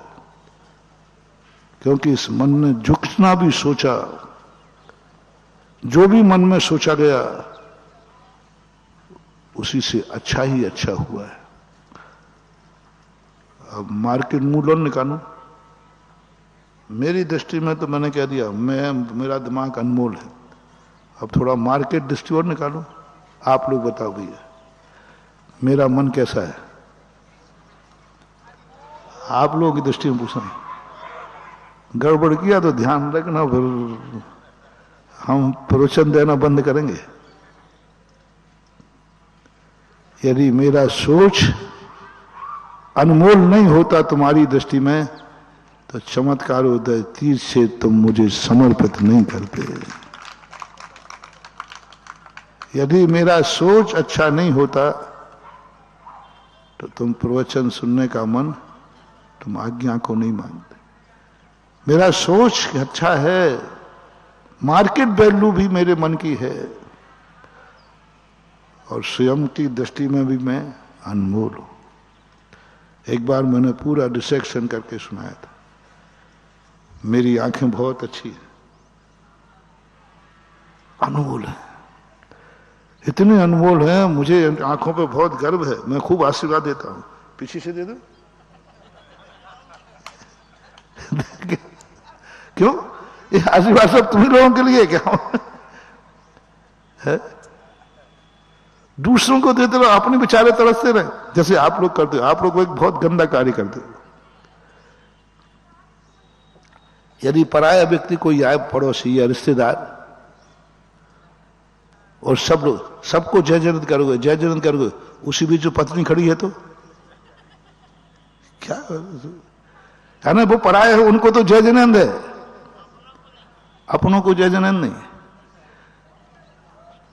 क्योंकि इस मन ने जितना भी सोचा, जो भी मन में सोचा गया, उसी से अच्छा ही अच्छा हुआ है। अब मार्केट मूल्य निकालू, मेरी दृष्टि में तो मैंने कह दिया, मेरा दिमाग अनमोल है। अब थोड़ा मार्केट दृष्टि और निकालो, आप लोग बताओ भैया मेरा मन कैसा है। आप लोगों की दृष्टि में पूछना, गड़बड़ किया तो ध्यान रखना, फिर हम प्रवचन देना बंद करेंगे। यदि मेरा सोच अनमोल नहीं होता तुम्हारी दृष्टि में, तो चमत्कारोदय तीर से तुम मुझे समर्पित नहीं करते। यदि मेरा सोच अच्छा नहीं होता तो तुम प्रवचन सुनने का मन, तुम आज्ञा को नहीं मानते। मेरा सोच अच्छा है, मार्केट वैल्यू भी मेरे मन की है, और स्वयं की दृष्टि में भी मैं अनमोल हूं। एक बार मैंने पूरा डिसेक्शन करके सुनाया था। मेरी आंखें बहुत अच्छी हैं, अनमोल है, इतने अनमोल हैं, मुझे आंखों पे बहुत गर्व है। मैं खूब आशीर्वाद देता हूं। पीछे से दे दो। क्यों? ये आशीर्वाद सब तुम्ही लोगों के लिए क्या है? दूसरों को देते रहो, अपने बेचारे तरसते रहे, जैसे आप लोग करते हो। आप लोग एक बहुत गंदा कार्य करते हो। यदि पराया व्यक्ति कोई आए, पड़ोसी या रिश्तेदार, और सब लोग सबको जय जयंत करोगे, जय जयंत करोगे, उसी बीच जो पत्नी खड़ी है तो क्या है ना, वो पराये है, उनको तो जय जयंत है, अपनों को जय जयंत नहीं।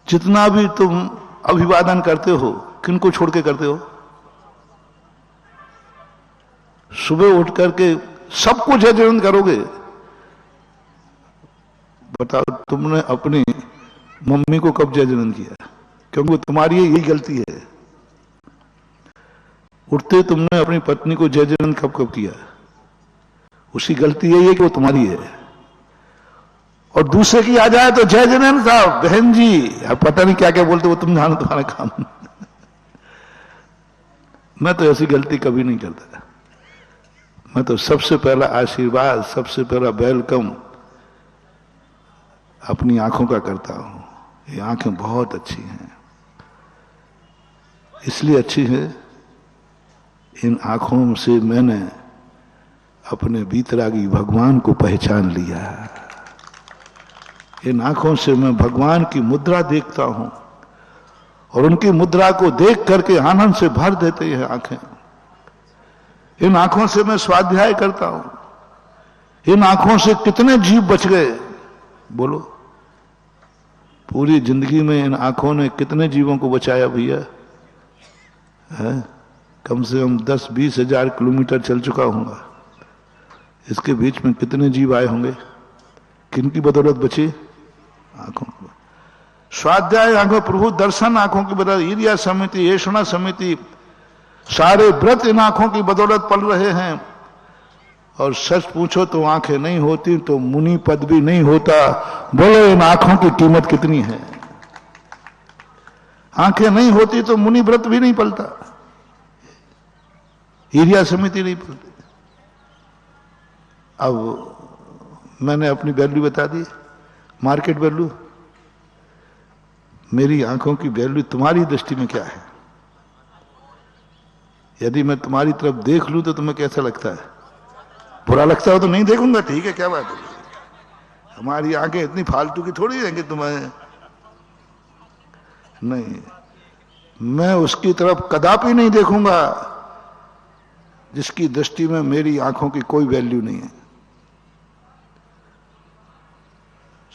जितना भी तुम अभिवादन करते हो, किनको छोड़ के करते हो? सुबह उठ करके सबको जय जयंत करोगे? बताओ, तुमने अपनी मम्मी को कब जय जयंत किया? क्योंकि तुम्हारी यही गलती है। उठते तुमने अपनी पत्नी को जय जयंत कब कब किया? उसकी गलती यही है कि वो तुम्हारी है। और दूसरे की आ जाए तो जय जयंत साहब, बहन जी, अब पता नहीं क्या क्या बोलते, वो तुम जानो, तुम्हारा काम। मैं तो ऐसी गलती कभी नहीं करता। मैं तो सबसे पहला आशीर्वाद, सबसे पहला वेलकम अपनी आंखों का करता हूं। ये आंखें बहुत अच्छी हैं। इसलिए अच्छी है, इन आंखों से मैंने अपने बीतरागी भगवान को पहचान लिया। इन आंखों से मैं भगवान की मुद्रा देखता हूं और उनकी मुद्रा को देख करके आनंद से भर देते हैं आंखें। इन आंखों से मैं स्वाध्याय करता हूं। इन आंखों से कितने जीव बच गए, बोलो? पूरी जिंदगी में इन आंखों ने कितने जीवों को बचाया भैया? है? कम से कम 10-20 हजार किलोमीटर चल चुका हूंगा। इसके बीच में कितने जीव आए होंगे? किनकी बदौलत बचे? आंखों की। स्वाध्याय आंखों, प्रभु दर्शन आंखों की बदौलत, ईर्ष्या समिति, ऐषणा समिति, सारे व्रत इन आंखों की बदौलत पल रहे हैं। और सच पूछो तो आंखें नहीं होती तो मुनि पद भी नहीं होता। बोलो, इन आंखों की कीमत कितनी है? आंखें नहीं होती तो मुनि व्रत भी नहीं पलता, ईर्ष्या समिति नहीं पलती। अब मैंने अपनी वैल्यू बता दी, मार्केट वैल्यू। मेरी आंखों की वैल्यू तुम्हारी दृष्टि में क्या है? यदि मैं तुम्हारी तरफ देख लूं तो तुम्हें कैसा लगता है? बुरा लगता हो तो नहीं देखूंगा, ठीक है, क्या बात है? हमारी आंखें इतनी फालतू की थोड़ी हैं कि तुम्हें नहीं। मैं उसकी तरफ कदापि नहीं देखूंगा जिसकी दृष्टि में मेरी आंखों की कोई वैल्यू नहीं है।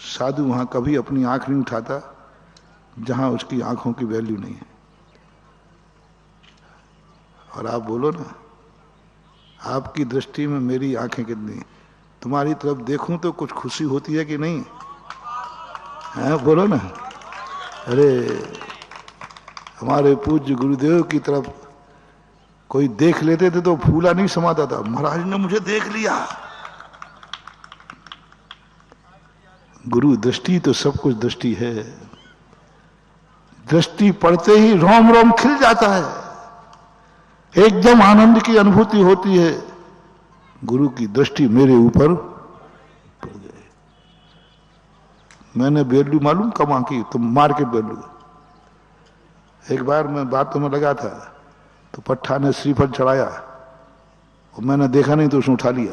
साधु वहां कभी अपनी आंख नहीं उठाता जहां उसकी आंखों की वैल्यू नहीं है। और आप बोलो ना, आपकी दृष्टि में मेरी आंखें कितनी? तुम्हारी तरफ देखूं तो कुछ खुशी होती है कि नहीं? है, बोलो ना। अरे हमारे पूज्य गुरुदेव की तरफ कोई देख लेते थे तो फूला नहीं समाता था, महाराज ने मुझे देख लिया। गुरु दृष्टि तो सब कुछ दृष्टि है। दृष्टि पड़ते ही रोम रोम खिल जाता है, एकदम आनंद की अनुभूति होती है। गुरु की दृष्टि मेरे ऊपर पड़ गई। मैंने वैल्यू मालूम कब आंकी? तो मार्केट वैल्यू। एक बार मैं बातों में लगा था तो पट्टा ने श्रीफल चढ़ाया और मैंने देखा नहीं तो उसने उठा लिया।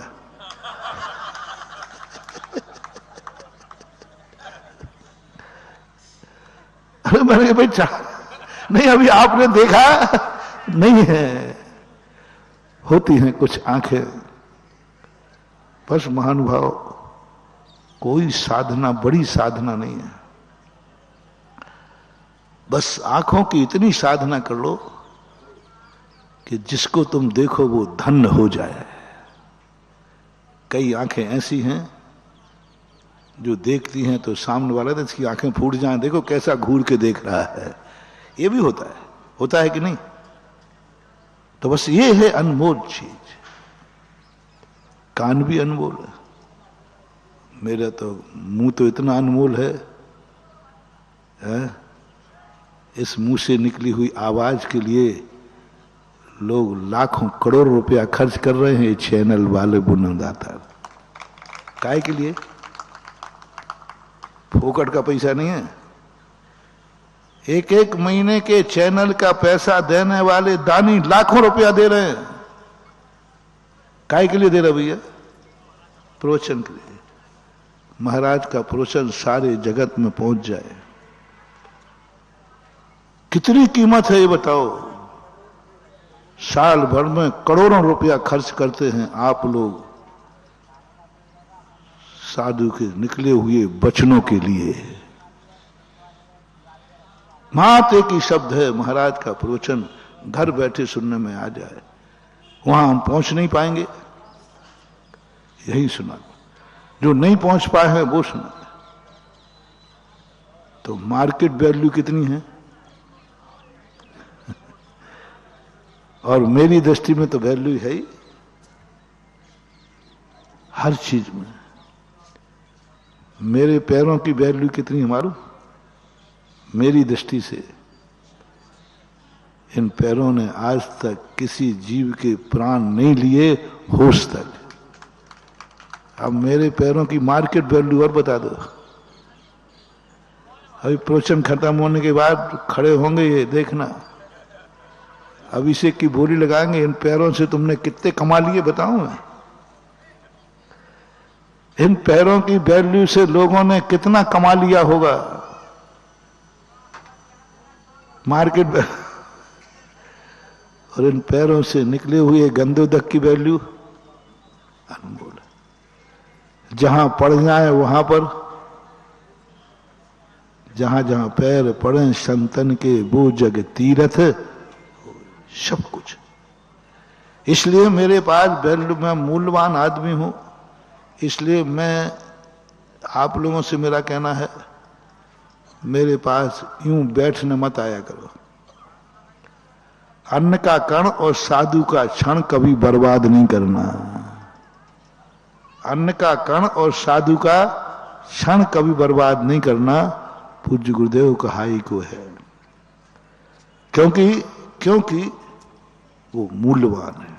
अरे मैंने भाई नहीं, अभी आपने देखा नहीं है। होती हैं कुछ आंखें। बस महानुभाव, कोई साधना, बड़ी साधना नहीं है। बस आंखों की इतनी साधना कर लो कि जिसको तुम देखो वो धन्य हो जाए। कई आंखें ऐसी हैं जो देखती हैं तो सामने वाला तो इसकी आंखें फूट जाएं, देखो कैसा घूर के देख रहा है। ये भी होता है कि नहीं? तो बस ये है अनमोल चीज। कान भी अनमोल है। मेरा तो मुंह तो इतना अनमोल है? इस मुंह से निकली हुई आवाज के लिए लोग लाखों करोड़ रुपया खर्च कर रहे हैं। चैनल वाले बुनदाता काय के लिए? फोकट का पैसा नहीं है। एक एक महीने के चैनल का पैसा देने वाले दानी लाखों रुपया दे रहे हैं। काय के लिए दे रहे भैया? प्रवचन के लिए। महाराज का प्रवचन सारे जगत में पहुंच जाए। कितनी कीमत है ये बताओ? साल भर में करोड़ों रुपया खर्च करते हैं आप लोग साधु के निकले हुए वचनों के लिए। मात्र एक ही शब्द है, महाराज का प्रवचन घर बैठे सुनने में आ जाए। वहां हम पहुंच नहीं पाएंगे। यही सुना, जो नहीं पहुंच पाए हैं वो सुना। तो मार्केट वैल्यू कितनी है? और मेरी दृष्टि में तो वैल्यू है ही हर चीज में। मेरे पैरों की वैल्यू कितनी है मालूम? मेरी दृष्टि से इन पैरों ने आज तक किसी जीव के प्राण नहीं लिए, होश तक। अब मेरे पैरों की मार्केट वैल्यू और बता दो। अभी प्रवचन खत्म होने के बाद खड़े होंगे, ये देखना, अभिषेक की बोली लगाएंगे, इन पैरों से तुमने कितने कमा लिए बताऊं मैं। इन पैरों की वैल्यू से लोगों ने कितना कमा लिया होगा मार्केट। और इन पैरों से निकले हुए गंदोदक की वैल्यू अनमोल है। जहां पड़ जाए वहां पर, जहां जहां पैर पड़े संतन के वो जग तीरथ, सब कुछ। इसलिए मेरे पास वैल्यू, मैं मूल्यवान आदमी हूं। इसलिए मैं, आप लोगों से मेरा कहना है, मेरे पास यूं बैठने मत आया करो। अन्न का कण और साधु का क्षण कभी बर्बाद नहीं करना। अन्न का कण और साधु का क्षण कभी बर्बाद नहीं करना, पूज्य गुरुदेव कहाई को है। क्योंकि वो मूल्यवान है।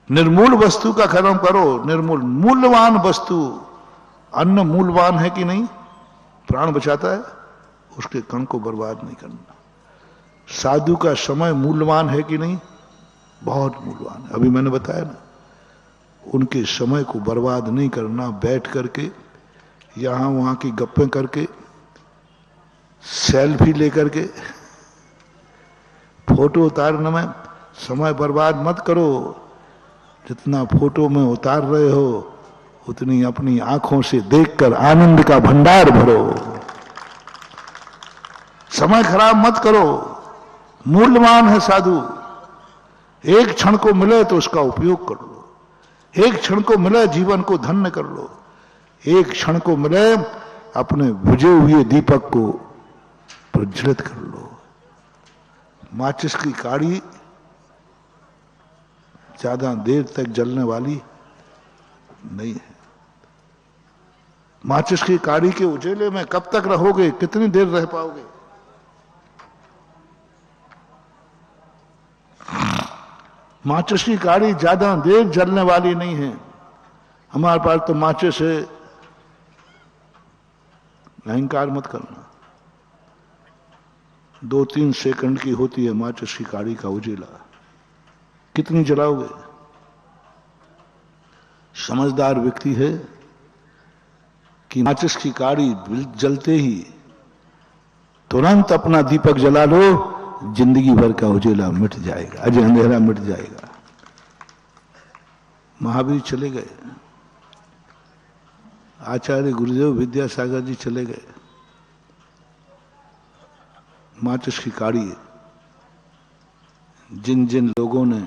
निर्मूल वस्तु का खत्म करो, निर्मूल मूल्यवान वस्तु। अन्न मूल्यवान है कि नहीं? प्राण बचाता है, उसके कण को बर्बाद नहीं करना। साधु का समय मूल्यवान है कि नहीं? बहुत मूल्यवान है। अभी मैंने बताया ना, उनके समय को बर्बाद नहीं करना। बैठ करके यहां वहां की गप्पें करके, सेल्फी लेकर के, फोटो उतारने में समय बर्बाद मत करो। जितना फोटो में उतार रहे हो उतनी अपनी आंखों से देखकर आनंद का भंडार भरो। समय खराब मत करो। मूल्यवान है साधु। एक क्षण को मिले तो उसका उपयोग कर लो। एक क्षण को मिले जीवन को धन्य कर लो। एक क्षण को मिले अपने बुझे हुए दीपक को प्रज्वलित कर लो। माचिस की काड़ी ज्यादा देर तक जलने वाली नहीं है। माचिस की काड़ी के उजेले में कब तक रहोगे? कितनी देर रह पाओगे? माचिस की काड़ी ज्यादा देर जलने वाली नहीं है। हमारे पास तो माचिस है, अहंकार मत करना। 2-3 सेकंड की होती है माचिस की काड़ी का उजेला, कितनी जलाओगे? समझदार व्यक्ति है कि माचिस की काड़ी जलते ही तुरंत अपना दीपक जला लो, जिंदगी भर का उजेला मिट जाएगा, अजय अंधेरा मिट जाएगा। महावीर चले गए, आचार्य गुरुदेव विद्यासागर जी चले गए। माचिस की काड़ी जिन जिन लोगों ने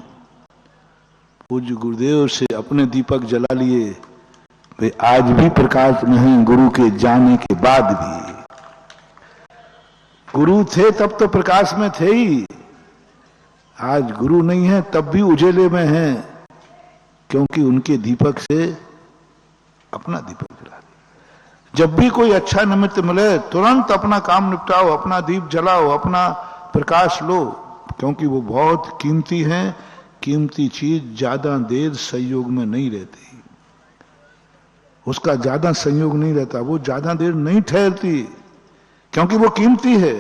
पूज्य गुरुदेव से अपने दीपक जला लिए, वे आज भी प्रकाश में हैं। गुरु के जाने के बाद भी गुरु थे तब तो प्रकाश में थे ही, आज गुरु नहीं है तब भी उजेले में हैं, क्योंकि उनके दीपक से अपना दीपक जला दिया। जब भी कोई अच्छा निमित्त मिले तुरंत अपना काम निपटाओ, अपना दीप जलाओ, अपना प्रकाश लो, क्योंकि वो बहुत कीमती है। कीमती चीज ज्यादा देर संयोग में नहीं रहती, उसका ज्यादा संयोग नहीं रहता, वो ज्यादा देर नहीं ठहरती, क्योंकि वो कीमती है।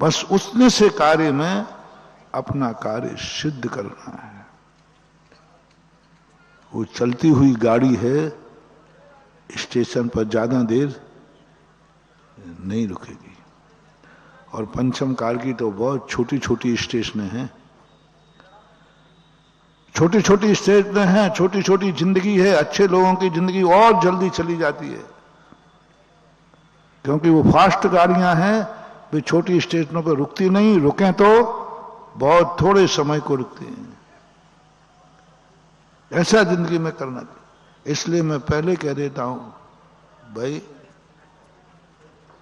बस उसने से कार्य में अपना कार्य सिद्ध करना है। वो चलती हुई गाड़ी है, स्टेशन पर ज्यादा देर नहीं रुकेगी। और पंचम काल की तो बहुत छोटी छोटी स्टेशनें हैं, छोटी छोटी स्टेशनें हैं, छोटी छोटी जिंदगी है। अच्छे लोगों की जिंदगी और जल्दी चली जाती है, क्योंकि वो फास्ट गाड़ियां हैं, वे छोटी स्टेशनों पर रुकती नहीं, रुकें तो बहुत थोड़े समय को रुकते हैं। ऐसा जिंदगी में करना चाहिए। इसलिए मैं पहले कह देता हूं, भाई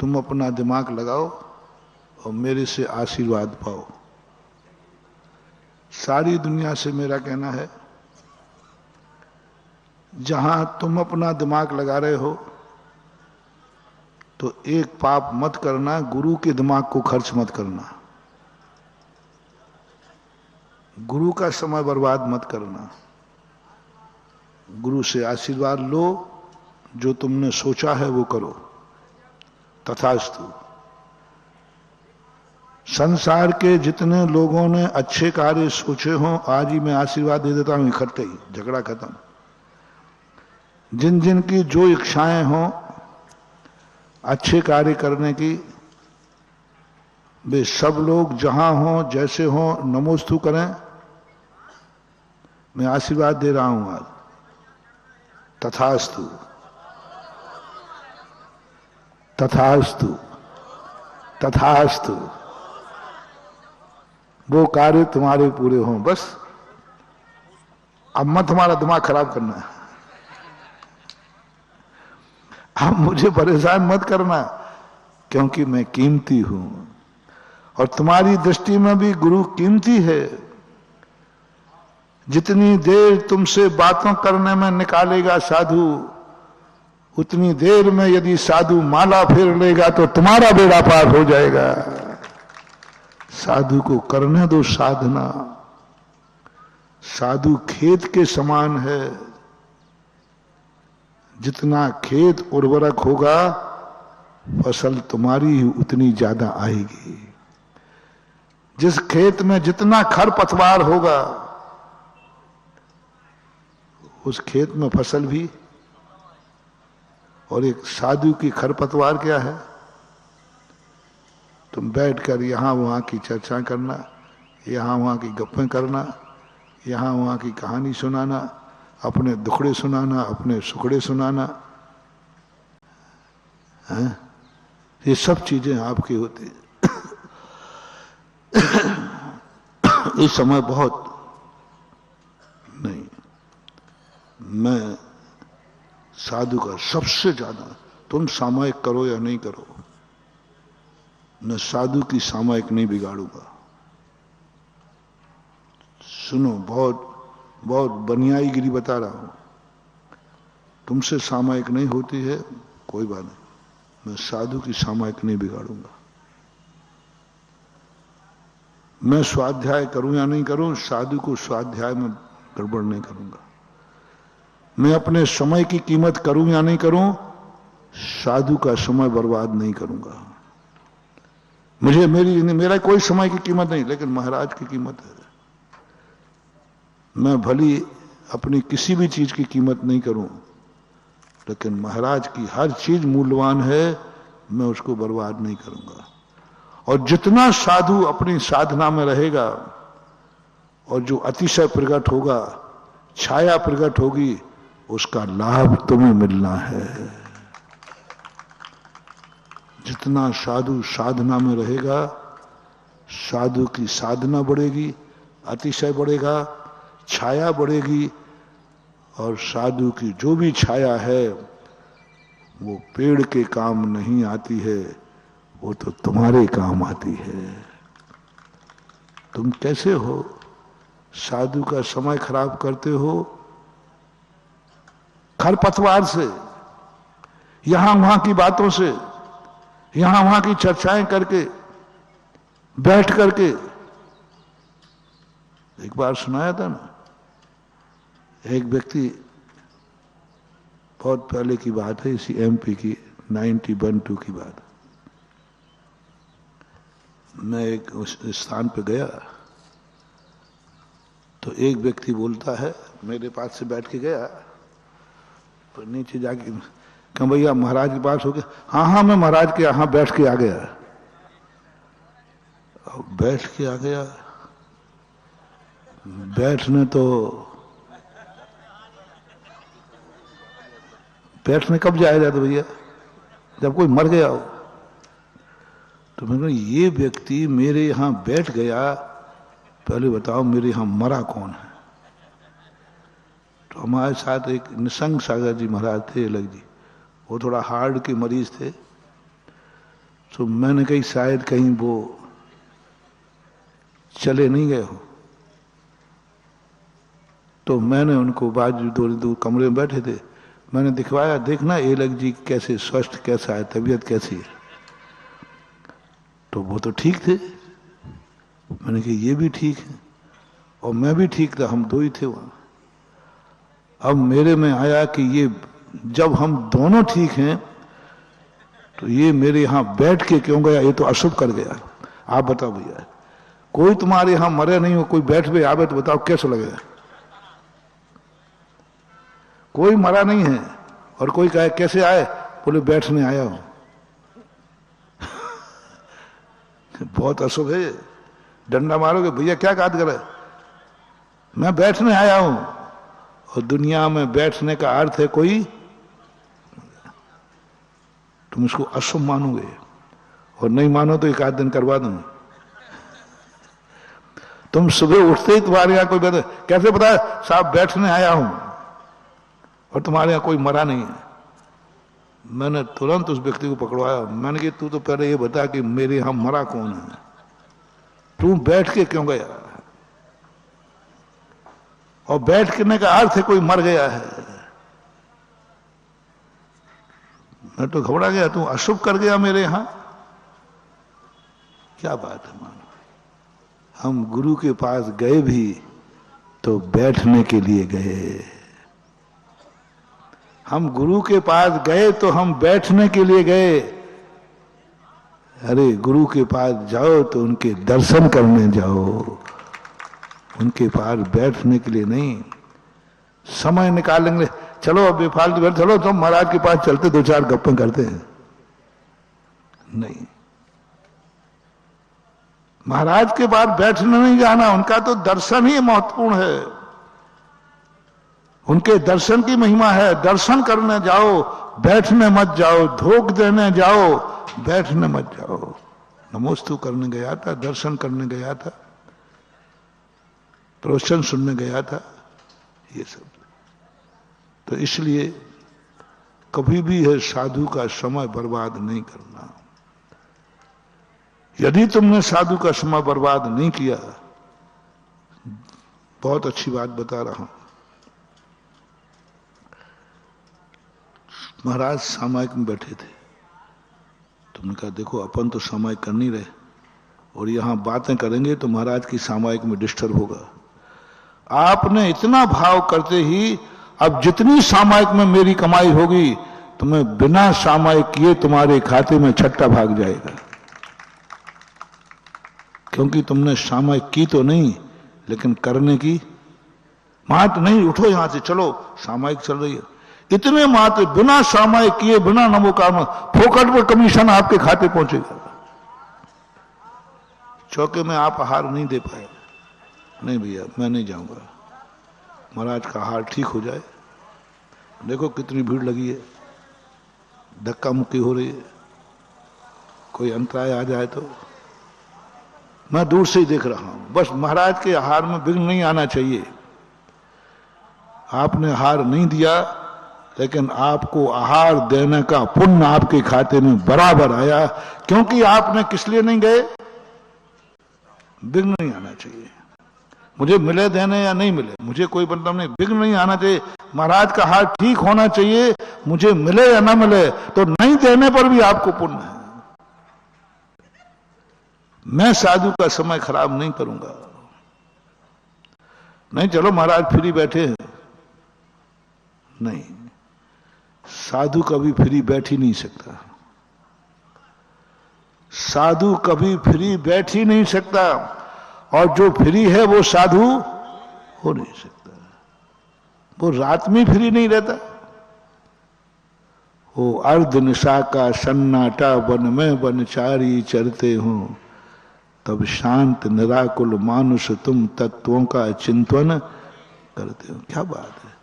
तुम अपना दिमाग लगाओ और मेरे से आशीर्वाद पाओ। सारी दुनिया से मेरा कहना है, जहां तुम अपना दिमाग लगा रहे हो तो एक पाप मत करना, गुरु के दिमाग को खर्च मत करना, गुरु का समय बर्बाद मत करना। गुरु से आशीर्वाद लो, जो तुमने सोचा है वो करो, तथास्तु। संसार के जितने लोगों ने अच्छे कार्य सोचे हों, आज ही मैं आशीर्वाद दे देता हूं इकट्ठे ही, झगड़ा खत्म। जिन जिन की जो इच्छाएं हों अच्छे कार्य करने की, वे सब लोग जहां हों जैसे हों नमोस्तु करें। मैं आशीर्वाद दे रहा हूं आज, तथास्तु तथास्तु तथास्तु। वो कार्य तुम्हारे पूरे हों, बस। अब मत तुम्हारा दिमाग खराब करना है, अब मुझे परेशान मत करना, क्योंकि मैं कीमती हूं और तुम्हारी दृष्टि में भी गुरु कीमती है। जितनी देर तुमसे बातों करने में निकालेगा साधु, उतनी देर में यदि साधु माला फेर लेगा तो तुम्हारा बेड़ा पार हो जाएगा। साधु को करने दो साधना। साधु खेत के समान है, जितना खेत उर्वरक होगा फसल तुम्हारी ही उतनी ज्यादा आएगी। जिस खेत में जितना खरपतवार होगा उस खेत में फसल भी। और एक साधु की खरपतवार क्या है? तुम बैठकर यहां वहां की चर्चा करना, यहां वहां की गप्पें करना, यहां वहां की कहानी सुनाना, अपने दुखड़े सुनाना, अपने सुखड़े सुनाना, हैं? ये सब चीजें आपकी होती। इस समय बहुत नहीं, मैं साधु का सबसे ज्यादा, तुम सामायिक करो या नहीं करो, मैं साधु की सामायिक नहीं बिगाड़ूंगा। सुनो, बहुत बहुत बनियाईगिरी बता रहा हूं। तुमसे सामायिक नहीं होती है, कोई बात नहीं, मैं साधु की सामायिक नहीं बिगाड़ूंगा। मैं स्वाध्याय करूं या नहीं करूं, साधु को स्वाध्याय में गड़बड़ नहीं करूंगा। मैं अपने समय की कीमत करूं या नहीं करूं, साधु का समय बर्बाद नहीं करूंगा। मेरा कोई समय की कीमत नहीं, लेकिन महाराज की कीमत है। मैं भली अपनी किसी भी चीज की कीमत नहीं करूं, लेकिन महाराज की हर चीज मूल्यवान है, मैं उसको बर्बाद नहीं करूंगा। और जितना साधु अपनी साधना में रहेगा और जो अतिशय प्रकट होगा, छाया प्रकट होगी, उसका लाभ तुम्हें मिलना है। जितना साधु साधना में रहेगा, साधु की साधना बढ़ेगी, अतिशय बढ़ेगा, छाया बढ़ेगी, और साधु की जो भी छाया है वो पेड़ के काम नहीं आती है, वो तो तुम्हारे काम आती है। तुम कैसे हो? साधु का समय खराब करते हो खरपतवार से, यहां वहां की बातों से, यहां वहां की चर्चाएं करके, बैठ करके। एक बार सुनाया था ना, एक व्यक्ति, बहुत पहले की बात है, इसी एमपी की 91-2 की बात। मैं एक उस स्थान पे गया तो एक व्यक्ति बोलता है, मेरे पास से बैठ के गया, तो नीचे जाके कहा, भैया महाराज के पास हो गया? हाँ, मैं महाराज के यहां बैठ के आ गया। बैठ के आ गया, बैठने कब जाया जाता भैया? जब कोई मर गया हो। तो मैंने कहा, ये व्यक्ति मेरे यहां बैठ गया पहले बताओ मेरे यहां मरा कौन है। तो हमारे साथ एक निसंग सागर जी महाराज थे अलग जी, वो थोड़ा हार्ट के मरीज थे। तो मैंने कही शायद कहीं वो चले नहीं गए हो। तो मैंने उनको बाजू दूर कमरे में बैठे थे, मैंने दिखवाया, देखना एलक जी कैसे स्वस्थ, कैसा है, तबीयत कैसी है। तो वो तो ठीक थे। मैंने कहा ये भी ठीक है और मैं भी ठीक था, हम दो ही थे वहां। अब मेरे में आया कि ये जब हम दोनों ठीक हैं तो ये मेरे यहां बैठ के क्यों गया, ये तो अशुभ कर गया। आप बताओ भैया, कोई तुम्हारे यहां मरे नहीं हो, कोई बैठ पे आवे तो बताओ कैसे लगेगा। कोई मरा नहीं है और कोई कहे कैसे आए, बोले बैठने आया हूं। बहुत अशुभ है। डंडा मारोगे, भैया क्या बात करे, मैं बैठने आया हूं। और दुनिया में बैठने का अर्थ है कोई, तुम इसको अशुभ मानोगे और नहीं मानो तो एक आध दिन करवा दूंगा। तुम सुबह उठते ही तुम्हारे यहां कोई बैठे, कैसे पता है साहब बैठने आया हूं, और तुम्हारे यहां कोई मरा नहीं है। मैंने तुरंत उस व्यक्ति को पकड़वाया, मैंने कहा तू तो पहले ये बता कि मेरे यहां मरा कौन है, तू बैठ के क्यों गया। और बैठने का अर्थ है कोई मर गया है। मैं तो घबरा गया, तू अशुभ कर गया मेरे यहां, क्या बात है। मानो हम गुरु के पास गए भी तो बैठने के लिए गए, हम गुरु के पास गए तो हम बैठने के लिए गए। अरे गुरु के पास जाओ तो उनके दर्शन करने जाओ, उनके पास बैठने के लिए नहीं। समय निकालेंगे, चलो अब बेफालतू बैठ, चलो तुम महाराज के पास चलते, दो चार गप्पे करते हैं, नहीं। महाराज के पास बैठने नहीं जाना, उनका तो दर्शन ही महत्वपूर्ण है, उनके दर्शन की महिमा है। दर्शन करने जाओ, बैठने मत जाओ, धोख देने जाओ, बैठने मत जाओ। नमोस्तु करने गया था, दर्शन करने गया था, प्रवचन सुनने गया था, ये सब। तो इसलिए कभी भी है साधु का समय बर्बाद नहीं करना। यदि तुमने साधु का समय बर्बाद नहीं किया, बहुत अच्छी बात बता रहा हूं। महाराज सामायिक में बैठे थे, तुमने कहा देखो अपन तो सामायिक कर नहीं रहे और यहां बातें करेंगे तो महाराज की सामायिक में डिस्टर्ब होगा। आपने इतना भाव करते ही अब जितनी सामायिक में मेरी कमाई होगी तुम्हें बिना सामायिक किए तुम्हारे खाते में छट्टा भाग जाएगा, क्योंकि तुमने सामायिक की तो नहीं लेकिन करने की मात नहीं। उठो यहां से, चलो सामायिक चल रही है, इतने मात्र बिना सामायिक किए, बिना नमोकार, फोकट पर कमीशन आपके खाते पहुंचेगा। चौके में आप आहार नहीं दे पाए, नहीं भैया मैं नहीं जाऊंगा, महाराज का आहार ठीक हो जाए। देखो कितनी भीड़ लगी है, धक्का मुक्की हो रही है, कोई अंतराय आ जाए तो। मैं दूर से ही देख रहा हूं, बस महाराज के आहार में विघ्न नहीं आना चाहिए। आपने आहार नहीं दिया लेकिन आपको आहार देने का पुण्य आपके खाते में बराबर आया, क्योंकि आपने किस लिए नहीं गए, विघ्न नहीं आना चाहिए। मुझे मिले देने या नहीं मिले, मुझे कोई मतलब नहीं, विघ्न नहीं आना चाहिए। महाराज का हाथ ठीक होना चाहिए, मुझे मिले या ना मिले, तो नहीं देने पर भी आपको पुण्य है। मैं साधु का समय खराब नहीं करूंगा। नहीं चलो महाराज फ्री बैठे हैं, नहीं, साधु कभी फ्री बैठ ही नहीं सकता, साधु कभी फ्री बैठ ही नहीं सकता, और जो फ्री है वो साधु हो नहीं सकता। वो रात में फ्री नहीं रहता, वो अर्ध निशा का सन्नाटा वन में वनचारी चरते हो, तब शांत निराकुल मानुष तुम तत्वों का चिंतन करते हो। क्या बात है,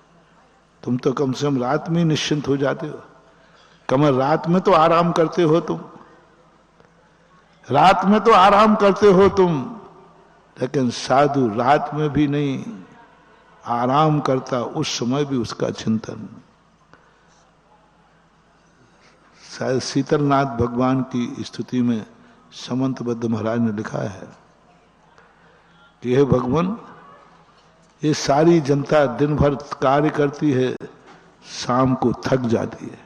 तुम तो कम से कम रात में निश्चिंत हो जाते हो। कमर रात में तो आराम करते हो तुम, रात में तो आराम करते हो तुम, लेकिन साधु रात में भी नहीं आराम करता, उस समय भी उसका चिंतन। शायद शीतलनाथ भगवान की स्तुति में समंतबद्ध महाराज ने लिखा है कि हे भगवान, ये सारी जनता दिन भर कार्य करती है, शाम को थक जाती है।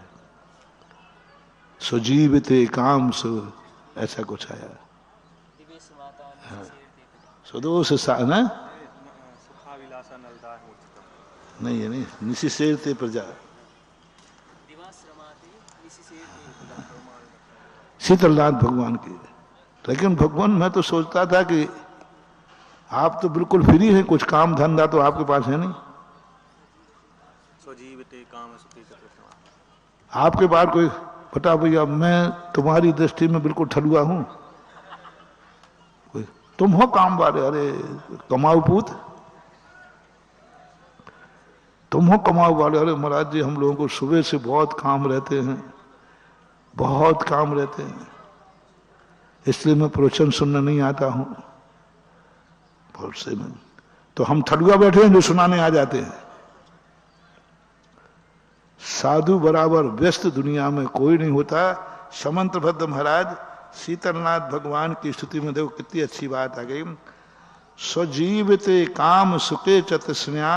सुजीविते काम सु, ऐसा कुछ आया। हाँ। सुदोष ना नहीं है, नहीं निशी शेर ते प्रजा, शीतलनाथ भगवान की। लेकिन भगवान, मैं तो सोचता था कि आप तो बिल्कुल फ्री हैं, कुछ काम धंधा तो आपके पास है नहीं। आपके पास कोई बता भैया, मैं तुम्हारी दृष्टि में बिल्कुल ठलुआ हूं, तुम हो काम वाले, अरे कमाऊ पूत, तुम हो कमाऊ वाले। अरे महाराज जी, हम लोगों को सुबह से बहुत काम रहते हैं, बहुत काम रहते हैं, इसलिए मैं प्रवचन सुनने नहीं आता हूं। बहुत से में तो हम ठलुआ बैठे हैं जो सुनाने आ जाते हैं। साधु बराबर व्यस्त दुनिया में कोई नहीं होता। समंतभद्र महाराज शीतलनाथ भगवान की स्तुति में देखो कितनी अच्छी बात आ गई। स्वजीवते काम सुखे चतस्न्या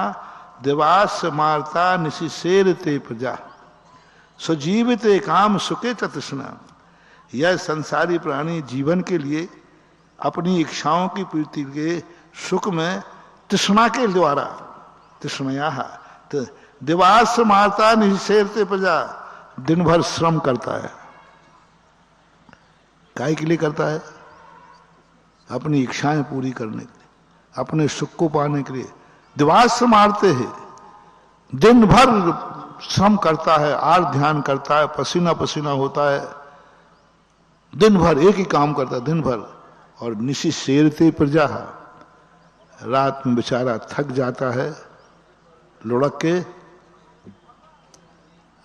देवास मारता निशिशेर ते प्रजा। स्वजीवते काम सुखे चतस्न्या, यह संसारी प्राणी जीवन के लिए अपनी इच्छाओं की पूर्ति के सुख में तृष्णा के द्वारा, तृष्णया दिवास मारता निशेरते प्रजा, दिन भर श्रम करता है। काय के लिए करता है? अपनी इच्छाएं पूरी करने के लिए, अपने सुख को पाने के लिए दिवास मारते हैं, दिन भर श्रम करता है, आर ध्यान करता है, पसीना पसीना होता है, दिन भर एक ही काम करता है दिन भर। और निशी शेरते प्रजा, रात में बेचारा थक जाता है लुढ़क के।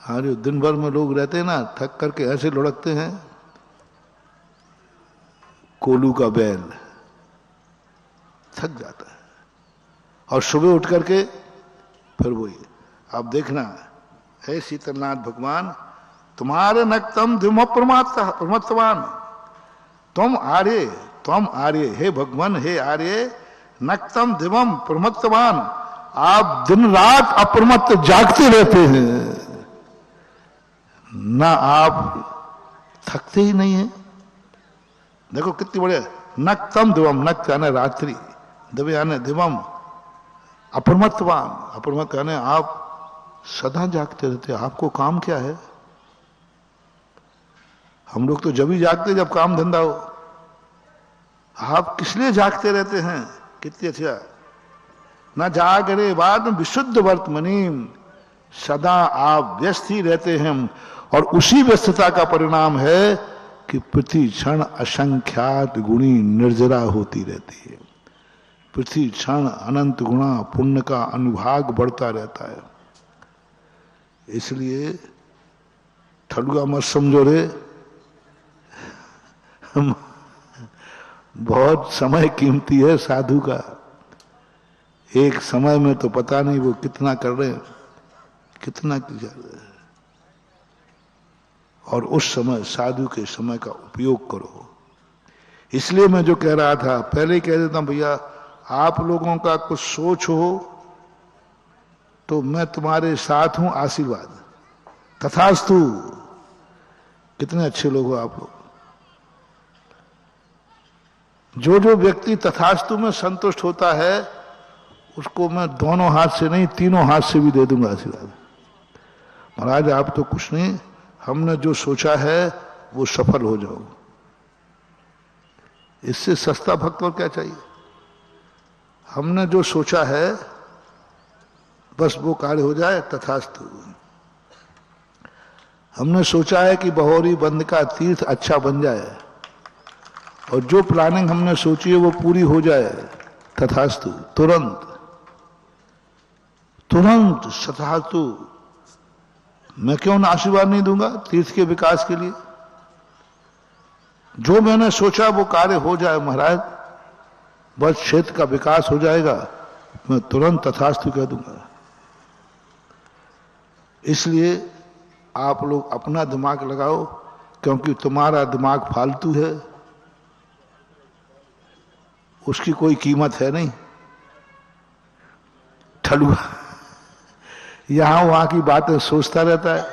हाँ, जो दिन भर में लोग रहते हैं ना, थक करके ऐसे लुढ़कते हैं कोलू का बैल, थक जाता है। और सुबह उठ करके फिर वही। आप देखना है शीतलनाथ भगवान, तुम्हारे नक्तम धिम प्रमत्तवान, तुम आर्य, हे भगवान, हे आर्य, नक्तम धिमम प्रमत्तवान, आप दिन रात अप्रमत्त जागते रहते हैं, ना आप थकते ही नहीं है। देखो कितनी बढ़िया, नक्तम दिवम, नक्त यानी रात्रि, दिव्य यानी दिवम, अप्रमत्तवान, अप्रमत्त यानी आप सदा जागते रहते हैं। आपको काम क्या है? हम लोग तो जब ही जागते जब काम धंधा हो। आप किस लिए जागते रहते हैं? कितनी अच्छा, न जागरे बाद विशुद्ध वर्तमनी, सदा आप व्यस्त ही रहते हैं। और उसी व्यस्तता का परिणाम है कि प्रति क्षण असंख्यात गुणी निर्जरा होती रहती है। प्रति क्षण अनंत गुणा पुण्य का अनुभाग बढ़ता रहता है। इसलिए ठलुआ मत समझो रे, बहुत समय कीमती है साधु का। एक समय में तो पता नहीं वो कितना कर रहे हैं, कितना कर रहे हैं। और उस समय साधु के समय का उपयोग करो। इसलिए मैं जो कह रहा था, पहले कह देता हूं भैया, आप लोगों का कुछ सोच हो तो मैं तुम्हारे साथ हूं, आशीर्वाद तथास्तु। कितने अच्छे लोग हो आप लोग। जो व्यक्ति तथास्तु में संतुष्ट होता है उसको मैं दोनों हाथ से नहीं, तीनों हाथ से भी दे दूंगा आशीर्वाद। महाराज आप तो कुछ नहीं, हमने जो सोचा है वो सफल हो जाओ। इससे सस्ता भक्त और क्या चाहिए? हमने जो सोचा है बस वो कार्य हो जाए, तथास्तु। हमने सोचा है कि बहोरी बंद का तीर्थ अच्छा बन जाए, और जो प्लानिंग हमने सोची है वो पूरी हो जाए, तथास्तु। तुरंत तुरंत तथास्तु। मैं क्यों ना आशीर्वाद नहीं दूंगा तीर्थ के विकास के लिए? जो मैंने सोचा वो कार्य हो जाए महाराज, बस क्षेत्र का विकास हो जाएगा, मैं तुरंत तथास्तु कह दूंगा। इसलिए आप लोग अपना दिमाग लगाओ, क्योंकि तुम्हारा दिमाग फालतू है, उसकी कोई कीमत है नहीं। ठलुआ यहां वहां की बातें सोचता रहता है,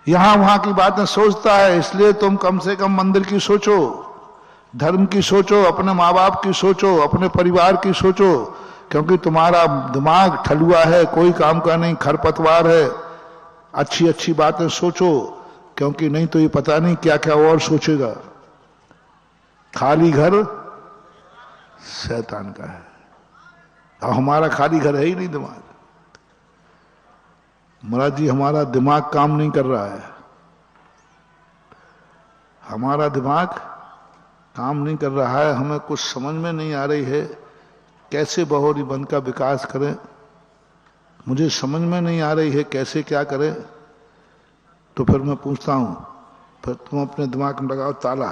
यहां वहां की बातें सोचता है। इसलिए तुम कम से कम मंदिर की सोचो, धर्म की सोचो, अपने माँ बाप की सोचो, अपने परिवार की सोचो, क्योंकि तुम्हारा दिमाग ठलुआ है, कोई काम का नहीं, खरपतवार है। अच्छी अच्छी बातें सोचो, क्योंकि नहीं तो ये पता नहीं क्या क्या और सोचेगा। खाली घर शैतान का है, और हमारा खाली घर है ही नहीं दिमाग। महाराज जी, हमारा दिमाग काम नहीं कर रहा है, हमारा दिमाग काम नहीं कर रहा है। हमें कुछ समझ में नहीं आ रही है कैसे बहोरी बंद का विकास करें, मुझे समझ में नहीं आ रही है कैसे क्या करें। तो फिर मैं पूछता हूं, फिर तुम अपने दिमाग में लगाओ ताला।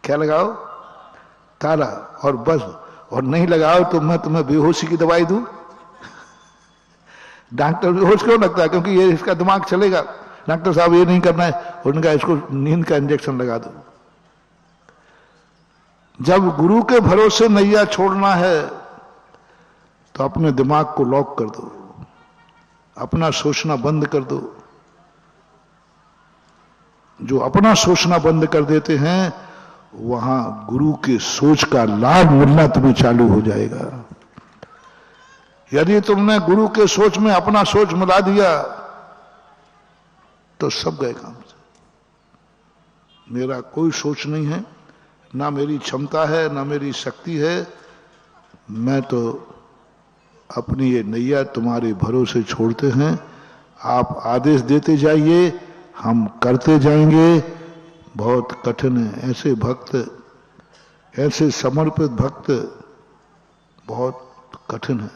क्या लगाओ? ताला। और बस, और नहीं लगाओ तो मैं तुम्हें बेहोशी की दवाई दूं? डॉक्टर बेहोश क्यों लगता है? क्योंकि ये इसका दिमाग चलेगा। डॉक्टर साहब ये नहीं करना है, उनका इसको नींद का इंजेक्शन लगा दो। जब गुरु के भरोसे नैया छोड़ना है तो अपने दिमाग को लॉक कर दो, अपना सोचना बंद कर दो। जो अपना सोचना बंद कर देते हैं वहां गुरु के सोच का लाभ मिलना तुम्हें चालू हो जाएगा। यदि तुमने गुरु के सोच में अपना सोच मिला दिया तो सब गए काम से। मेरा कोई सोच नहीं है, ना मेरी क्षमता है, ना मेरी शक्ति है। मैं तो अपनी ये नैया तुम्हारे भरोसे छोड़ते हैं। आप आदेश देते जाइए, हम करते जाएंगे। बहुत कठिन है, ऐसे भक्त, ऐसे समर्पित भक्त बहुत कठिन है।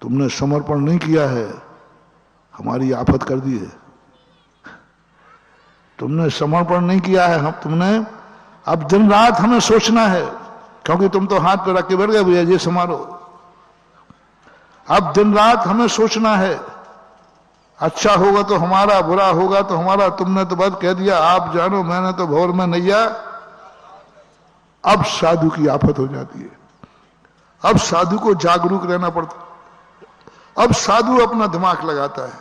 तुमने समर्पण नहीं किया है, हमारी आफत कर दी है। तुमने समर्पण नहीं किया है, हम तुमने अब दिन रात हमें सोचना है, क्योंकि तुम तो हाथ पे रख के बैठ गए भैया ये समारो। अब दिन रात हमें सोचना है, अच्छा होगा तो हमारा, बुरा होगा तो हमारा। तुमने तो बस कह दिया आप जानो, मैंने तो भौर में नैया। अब साधु की आफत हो जाती है, अब साधु को जागरूक रहना पड़ता। अब साधु अपना दिमाग लगाता है,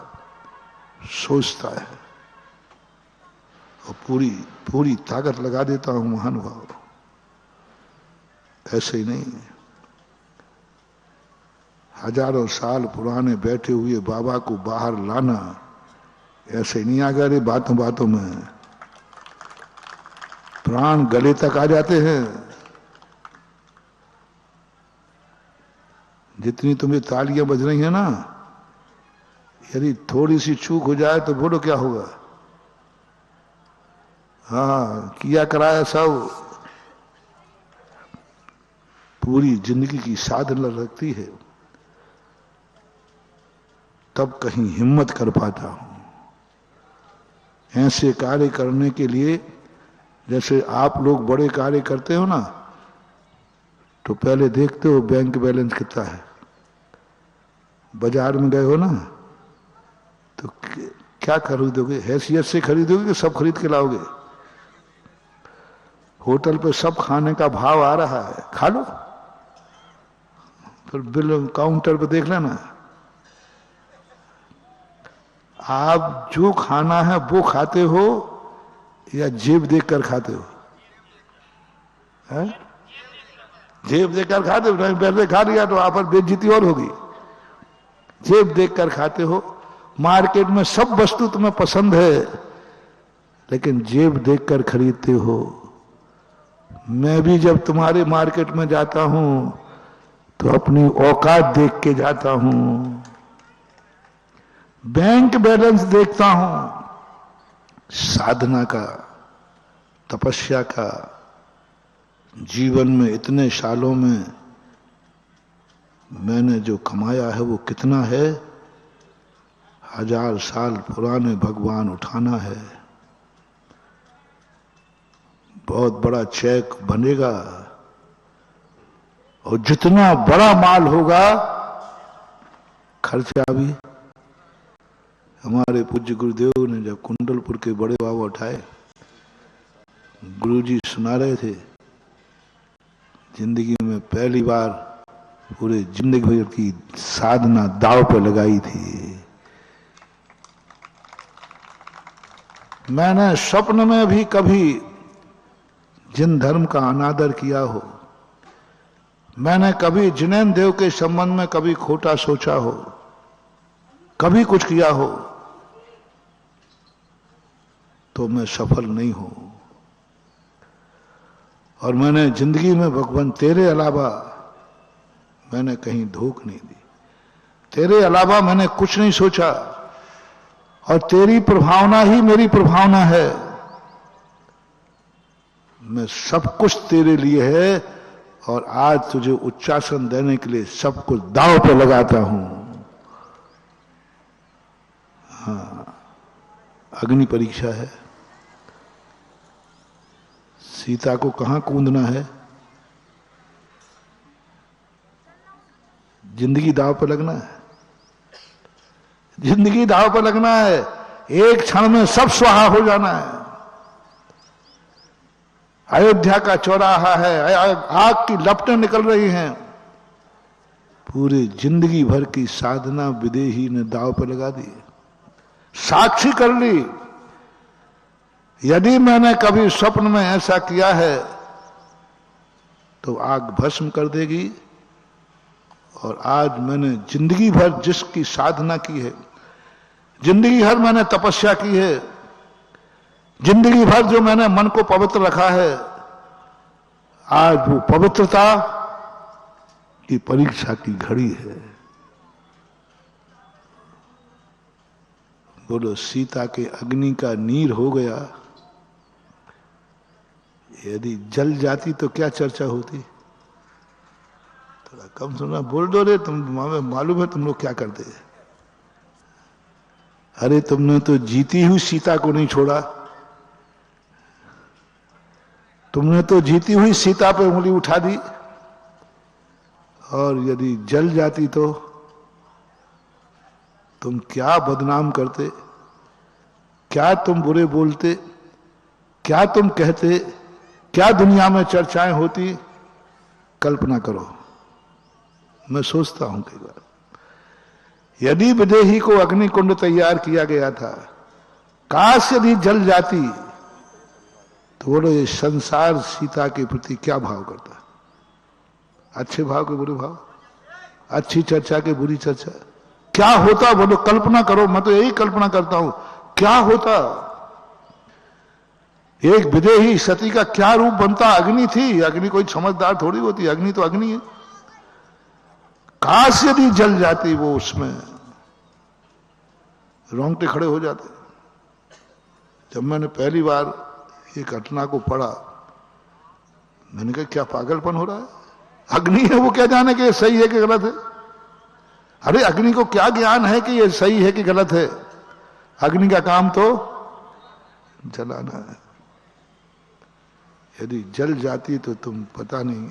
सोचता है, और पूरी पूरी ताकत लगा देता हूं महानुभाव। ऐसे ही नहीं, हजारों साल पुराने बैठे हुए बाबा को बाहर लाना ऐसे ही नहीं आ गया। रे बातों बातों में प्राण गले तक आ जाते हैं। जितनी तुम्हें तालियां बज रही हैं ना, यदि थोड़ी सी चूक हो जाए तो बोलो क्या होगा। हाँ, किया कराया सब। पूरी जिंदगी की साधना लगती है, तब कहीं हिम्मत कर पाता हूं ऐसे कार्य करने के लिए। जैसे आप लोग बड़े कार्य करते हो ना, तो पहले देखते हो बैंक बैलेंस कितना है। बाजार में गए हो ना, तो क्या खरीदोगे? हैसियत से खरीदोगे कि सब खरीद के लाओगे? होटल पे सब खाने का भाव आ रहा है, खा लो, फिर बिल काउंटर पे देख लेना। आप जो खाना है वो खाते हो या जेब देखकर खाते हो? है? जेब देखकर खाते हो? नहीं, पहले खा लिया तो आप पर बेइज्जती और होगी। जेब देखकर खाते हो। मार्केट में सब वस्तु तुम्हें पसंद है, लेकिन जेब देखकर खरीदते हो। मैं भी जब तुम्हारे मार्केट में जाता हूं तो अपनी औकात देख के जाता हूं। बैंक बैलेंस देखता हूं, साधना का, तपस्या का। जीवन में इतने सालों में मैंने जो कमाया है वो कितना है? 1000 साल पुराने भगवान उठाना है। बहुत बड़ा चेक बनेगा और जितना बड़ा माल होगा खर्चा भी। हमारे पूज्य गुरुदेव ने जब कुंडलपुर के बड़े बाबा उठाए, गुरुजी सुना रहे थे, जिंदगी में पहली बार पूरे जिंदगी भर की साधना दांव पर लगाई थी। मैंने स्वप्न में भी कभी जिन धर्म का अनादर किया हो, मैंने कभी जिनेन देव के संबंध में कभी खोटा सोचा हो, कभी कुछ किया हो, तो मैं सफल नहीं हूं। और मैंने जिंदगी में भगवान तेरे अलावा मैंने कहीं धोख नहीं दी, तेरे अलावा मैंने कुछ नहीं सोचा, और तेरी प्रभावना ही मेरी प्रभावना है। मैं सब कुछ तेरे लिए है, और आज तुझे उच्चासन देने के लिए सब कुछ दांव पे लगाता हूं। हाँ, अग्नि परीक्षा है। सीता को कहां कूदना है? जिंदगी दांव पर लगना है, जिंदगी दांव पर लगना है। एक क्षण में सब स्वाहा हो जाना है। अयोध्या का चौराहा है, आग की लपटें निकल रही हैं। पूरी जिंदगी भर की साधना विदेही ने दांव पर लगा दी, साक्षी कर ली। यदि मैंने कभी स्वप्न में ऐसा किया है तो आग भस्म कर देगी। और आज मैंने जिंदगी भर जिसकी साधना की है, जिंदगी भर मैंने तपस्या की है, जिंदगी भर जो मैंने मन को पवित्र रखा है, आज वो पवित्रता की परीक्षा की घड़ी है। बोलो, सीता के अग्नि का नीर हो गया। यदि जल जाती तो क्या चर्चा होती? थोड़ा कम सुना, बोल दो रे, तुम मालूम है तुम लोग क्या करते हैं। अरे तुमने तो जीती हुई सीता को नहीं छोड़ा, तुमने तो जीती हुई सीता पे उंगली उठा दी। और यदि जल जाती तो तुम क्या बदनाम करते, क्या तुम बुरे बोलते, क्या तुम कहते, क्या दुनिया में चर्चाएं होती? कल्पना करो। मैं सोचता हूं कई बार, यदि विदेही को अग्निकुंड तैयार किया गया था, काश यदि जल जाती, तो बोलो ये संसार सीता के प्रति क्या भाव करता? अच्छे भाव के बुरे भाव, अच्छी चर्चा के बुरी चर्चा, क्या होता? बोलो कल्पना करो। मैं तो यही कल्पना करता हूं, क्या होता? एक विदेही सती का क्या रूप बनता? अग्नि थी, अग्नि कोई समझदार थोड़ी होती, अग्नि तो अग्नि है। काश यदि जल जाती वो, उसमें रोंगटे खड़े हो जाते। जब मैंने पहली बार ये घटना को पढ़ा, मैंने कहा क्या पागलपन हो रहा है? अग्नि है, वो क्या जाने कि ये सही है कि गलत है? अरे अग्नि को क्या ज्ञान है कि ये सही है कि गलत है? अग्नि का काम तो जलाना है। यदि जल जाती तो तुम पता नहीं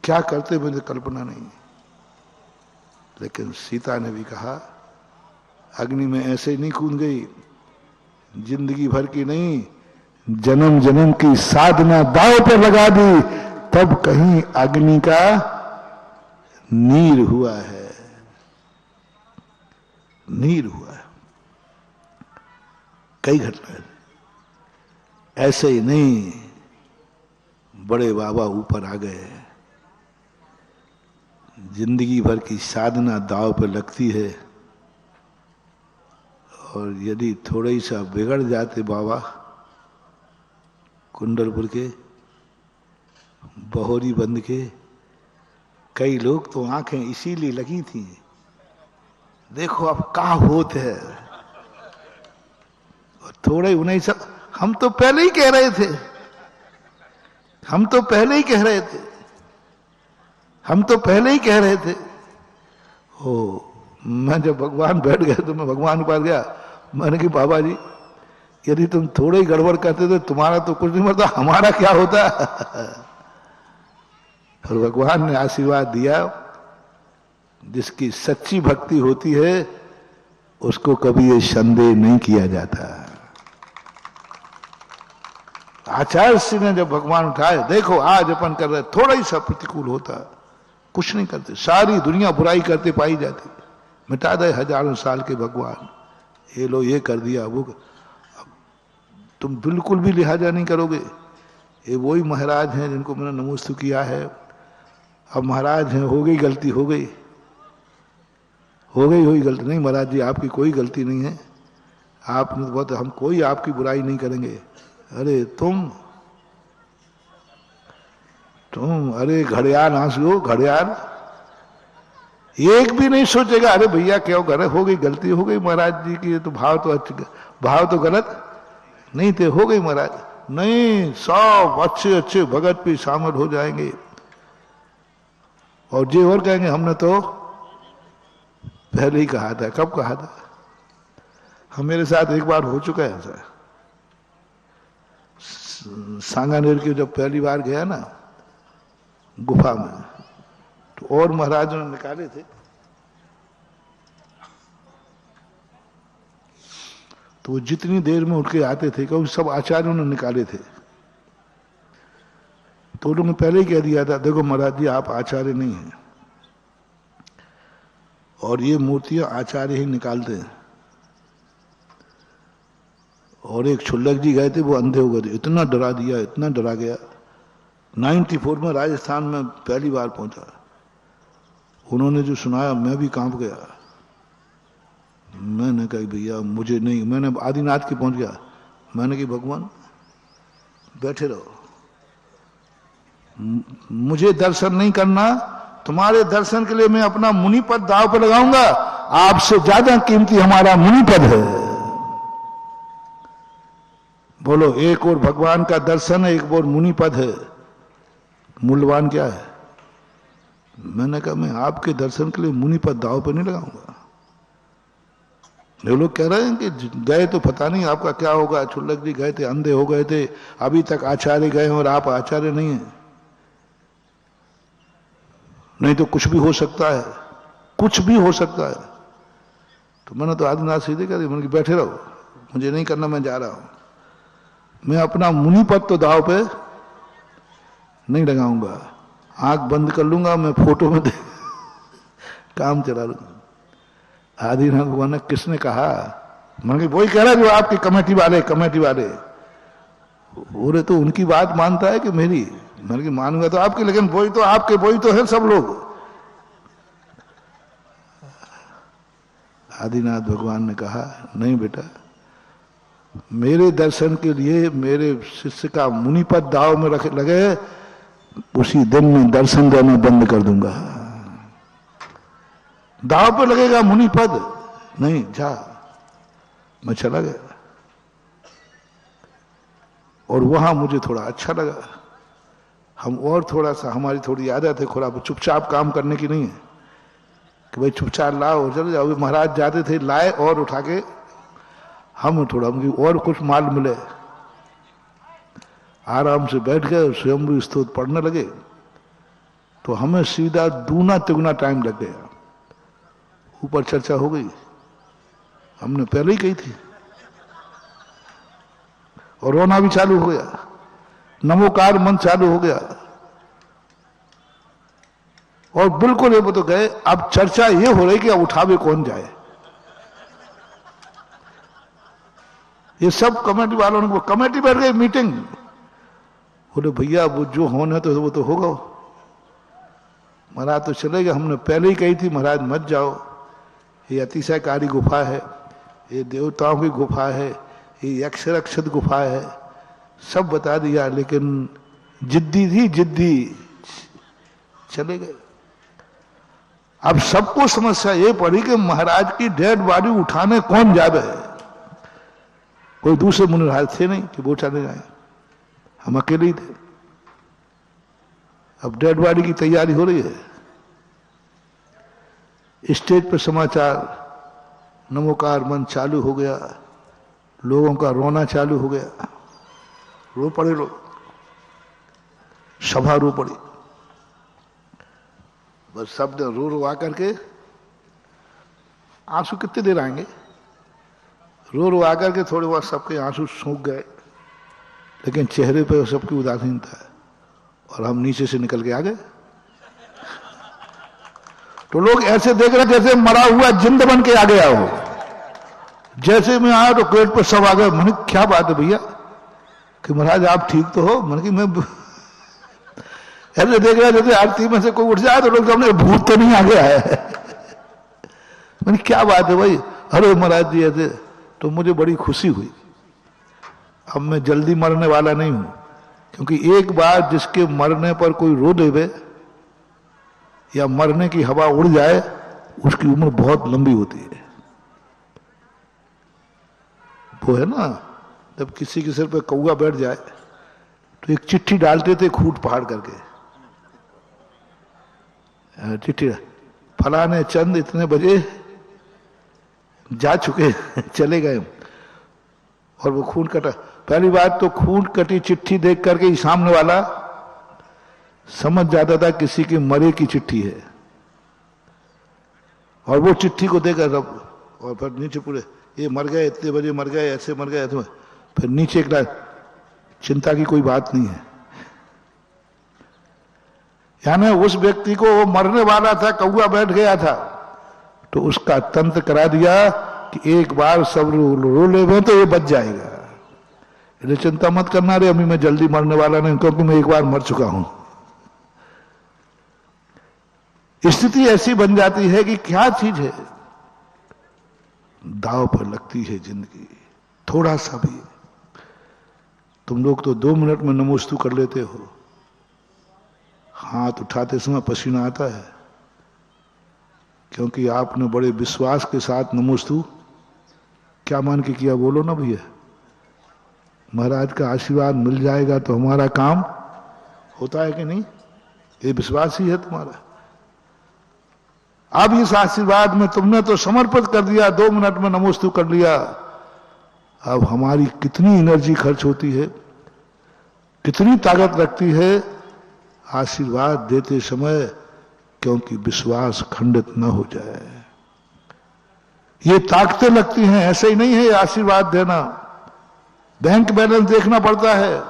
क्या करते, मुझे कल्पना नहीं। लेकिन सीता ने भी कहा, अग्नि में ऐसे नहीं कूद गई, जिंदगी भर की नहीं, जन्म जन्म की साधना दांव पर लगा दी, तब कहीं अग्नि का नीर हुआ है, नीर हुआ है। कई घटनाएं ऐसे ही नहीं, बड़े बाबा ऊपर आ गए। जिंदगी भर की साधना दांव पर लगती है, और यदि थोड़ा ही सा बिगड़ जाते बाबा कुंडलपुर के बहोरी बंद के, कई लोग तो आंखें इसीलिए लगी थी, देखो अब क्या होते है। और थोड़े उन्हें सब, हम तो पहले ही कह रहे थे, हम तो पहले ही कह रहे थे, हम तो पहले ही कह रहे थे। ओ, मैं जब भगवान बैठ गए तो मैं भगवान के पास गया, मैंने कहा बाबा जी यदि तुम थोड़े ही गड़बड़ करते तो तुम्हारा तो कुछ नहीं मरता, हमारा क्या होता। और भगवान ने आशीर्वाद दिया, जिसकी सच्ची भक्ति होती है उसको कभी ये संदेह नहीं किया जाता। आचार्य श्री ने जब भगवान उठाए, देखो आज अपन कर रहे, थोड़ा ही सा प्रतिकूल होता, कुछ नहीं करते, सारी दुनिया बुराई करते पाई जाती, मिटा दे हजारों साल के भगवान, ये लो ये कर दिया वो। तुम बिल्कुल भी लिहाजा नहीं करोगे। ये वही महाराज हैं जिनको मैंने नमोस्तु किया है। अब महाराज हैं, हो गई गलती, हो गई गलती। नहीं महाराज जी, आपकी कोई गलती नहीं है, आपने बहुत, हम कोई आपकी बुराई नहीं करेंगे। अरे तुम अरे घड़ियाल आंसू, घड़ियाल एक भी नहीं सोचेगा अरे भैया क्या हो गई गलती, हो गई महाराज जी की, तो भाव तो गलत नहीं थे, हो गई महाराज। नहीं, सब अच्छे अच्छे भगत भी शामिल हो जाएंगे और जे और कहेंगे हमने तो पहले ही कहा था। कब कहा था? हम, मेरे साथ एक बार हो चुका है ऐसा। सांगानेर के जब पहली बार गया ना गुफा में, तो और महाराजों ने निकाले थे, तो वो जितनी देर में उठ के आते थे, क्योंकि सब आचार्यों ने निकाले थे, तो उन्होंने पहले ही कह दिया था, देखो महाराज जी आप आचार्य नहीं हैं और ये मूर्तियां आचार्य ही निकालते हैं। और एक छुल्लक जी गए थे, वो अंधे हो गए थे, इतना डरा दिया, इतना डरा गया। 94 में राजस्थान में पहली बार पहुंचा, उन्होंने जो सुनाया मैं भी कांप गया। मैंने कहा भैया मुझे नहीं, मैंने आदिनाथ के पहुंच गया, मैंने कहा भगवान बैठे रहो, मुझे दर्शन नहीं करना, तुम्हारे दर्शन के लिए मैं अपना मुनि पद दांव पर लगाऊंगा। आपसे ज्यादा कीमती हमारा मुनि पद है। बोलो, एक और भगवान का दर्शन है, एक और मुनि पद है, मूल्यवान क्या है? मैंने कहा मैं आपके दर्शन के लिए मुनि पद दांव पर नहीं लगाऊंगा। ये लोग कह रहे हैं कि गए तो पता नहीं आपका क्या होगा, छुल्लक जी गए थे, अंधे हो गए थे, अभी तक आचार्य गए और आप आचार्य नहीं हैं। नहीं तो कुछ भी हो सकता है, कुछ भी हो सकता है। तो मैंने तो आदिनाथ सीधे कह दिया, मैंने बैठे रहो, मुझे नहीं करना, मैं जा रहा हूं, मैं अपना मुनि पद तो दाव पे नहीं लगाऊंगा, आंख बंद कर लूंगा, मैं फोटो में काम चला लूंगा। आदिनाथ भगवान ने किसने कहा? मैंने वही कह रहा जो आपकी कमेटी वाले बोले, तो उनकी बात मानता है कि मेरी? मैंने कहा मानूंगा तो आपकी, लेकिन वही तो आपके, वही तो है सब लोग। आदिनाथ भगवान ने कहा नहीं बेटा, मेरे दर्शन के लिए मेरे शिष्य का मुनि पद दाव में लगे, उसी दिन में दर्शन देना बंद कर दूंगा। दाव पे लगेगा मुनि पद, नहीं जा। मैं चला गया और वहां मुझे थोड़ा अच्छा लगा। हम और थोड़ा सा, हमारी थोड़ी आदत है थोड़ा चुपचाप काम करने की नहीं है कि भाई चुपचाप लाओ चले जाओ। महाराज जाते थे, लाए और उठा के हम थोड़ा और कुछ माल मिले, आराम से बैठ गए, स्वयं स्तोत्र पढ़ने लगे, तो हमें सीधा दूना तिगुना टाइम लग गया। ऊपर चर्चा हो गई, हमने पहले ही कही थी, और रोना भी चालू हो गया, नमोकार मन चालू हो गया, और बिल्कुल ये तो गए। अब चर्चा ये हो रही कि अब उठावे कौन जाए। ये सब कमेटी वालों ने, कमेटी बैठ गई मीटिंग, बोले भैया वो जो होना तो वो तो होगा। महाराज तो चले गए, हमने पहले ही कही थी महाराज मत जाओ, ये अतिशयकारी गुफा है, ये देवताओं की गुफा है, ये अक्षरक्षत गुफा है, सब बता दिया, लेकिन जिद्दी थी, जिद्दी चले गए। अब सबको समस्या ये पड़ी कि महाराज की डेड बॉडी उठाने कौन जावे। कोई दूसरे मुनि महाराज थे नहीं कि वो चले जाए, हम अकेले ही थे। अब डेड बॉडी की तैयारी हो रही है, स्टेज पर समाचार, नमोकार मन चालू हो गया, लोगों का रोना चालू हो गया, रो पड़े लोग, सभा रो पड़ी। बस सब ने रो रो आ करके, आंसू कितने देर आएंगे, रो रो आकर के थोड़े बहुत सबके आंसू सूख गए, लेकिन चेहरे पे सबकी उदासीनता है, और हम नीचे से निकल के आ गए। तो लोग ऐसे देख रहे जैसे मरा हुआ जिंद बन के आ गया हो। जैसे मैं आया तो गेट पर सब आ गए। मैंने क्या बात है भैया, कि महाराज आप ठीक तो हो? मैंने कि मैं ऐसे देख रहा जैसे आरती में से कोई उठ जाए तो लोग सामने भूत तो नहीं आ गया है। मैंने क्या बात है भाई? अरे महाराज जी ऐसे। तो मुझे बड़ी खुशी हुई। अब मैं जल्दी मरने वाला नहीं हूं, क्योंकि एक बार जिसके मरने पर कोई रो देवे या मरने की हवा उड़ जाए, उसकी उम्र बहुत लंबी होती है। वो है ना, जब किसी के सिर पे कौवा बैठ जाए तो एक चिट्ठी डालते थे खूट पहाड़ करके, चिट्ठी, फलाने चंद इतने बजे जा चुके, चले गए, और वो खून कटा। पहली बात तो खून कटी चिट्ठी देख करके ही सामने वाला समझ जाता था किसी के मरे की चिट्ठी है, और वो चिट्ठी को देखकर सब, और फिर नीचे पूरे ये मर गए, इतने बजे मर गए, ऐसे मर गए, ऐसे। फिर नीचे एक लाइन, चिंता की कोई बात नहीं है। यानी उस व्यक्ति को वो मरने वाला था, कौवा बैठ गया था, तो उसका तंत्र करा दिया कि एक बार सब रो ले तो ये बच जाएगा, इसलिए चिंता मत करना रे, अभी मैं जल्दी मरने वाला नहीं, क्योंकि मैं एक बार मर चुका हूं। स्थिति ऐसी बन जाती है कि क्या चीज है, दांव पर लगती है जिंदगी, थोड़ा सा भी। तुम लोग तो 2 मिनट में नमोस्तु कर लेते हो, हाथ उठाते समय पसीना आता है, क्योंकि आपने बड़े विश्वास के साथ नमोस्तु क्या मान के किया? बोलो ना भैया, महाराज का आशीर्वाद मिल जाएगा तो हमारा काम होता है कि नहीं? ये विश्वास ही है तुम्हारा। अब इस आशीर्वाद में तुमने तो समर्पित कर दिया, 2 मिनट में नमोस्तु कर लिया। अब हमारी कितनी एनर्जी खर्च होती है, कितनी ताकत लगती है आशीर्वाद देते समय, क्योंकि विश्वास खंडित न हो जाए। ये ताकतें लगती हैं, ऐसे ही नहीं है आशीर्वाद देना। बैंक बैलेंस देखना पड़ता है,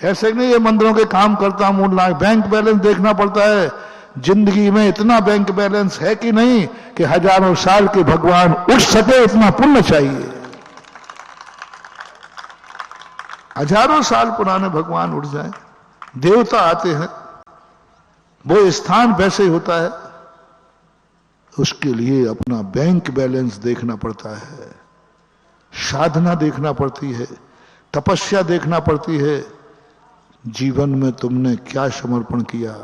ऐसे ही नहीं है मंदिरों के काम करता मूल लाख, बैंक बैलेंस देखना पड़ता है। जिंदगी में इतना बैंक बैलेंस है कि नहीं कि हजारों साल के भगवान उठ सके, इतना पुण्य चाहिए। हजारों साल पुराने भगवान उठ जाएं, देवता आते हैं, वो स्थान वैसे होता है, उसके लिए अपना बैंक बैलेंस देखना पड़ता है, साधना देखना पड़ती है, तपस्या देखना पड़ती है। जीवन में तुमने क्या समर्पण किया?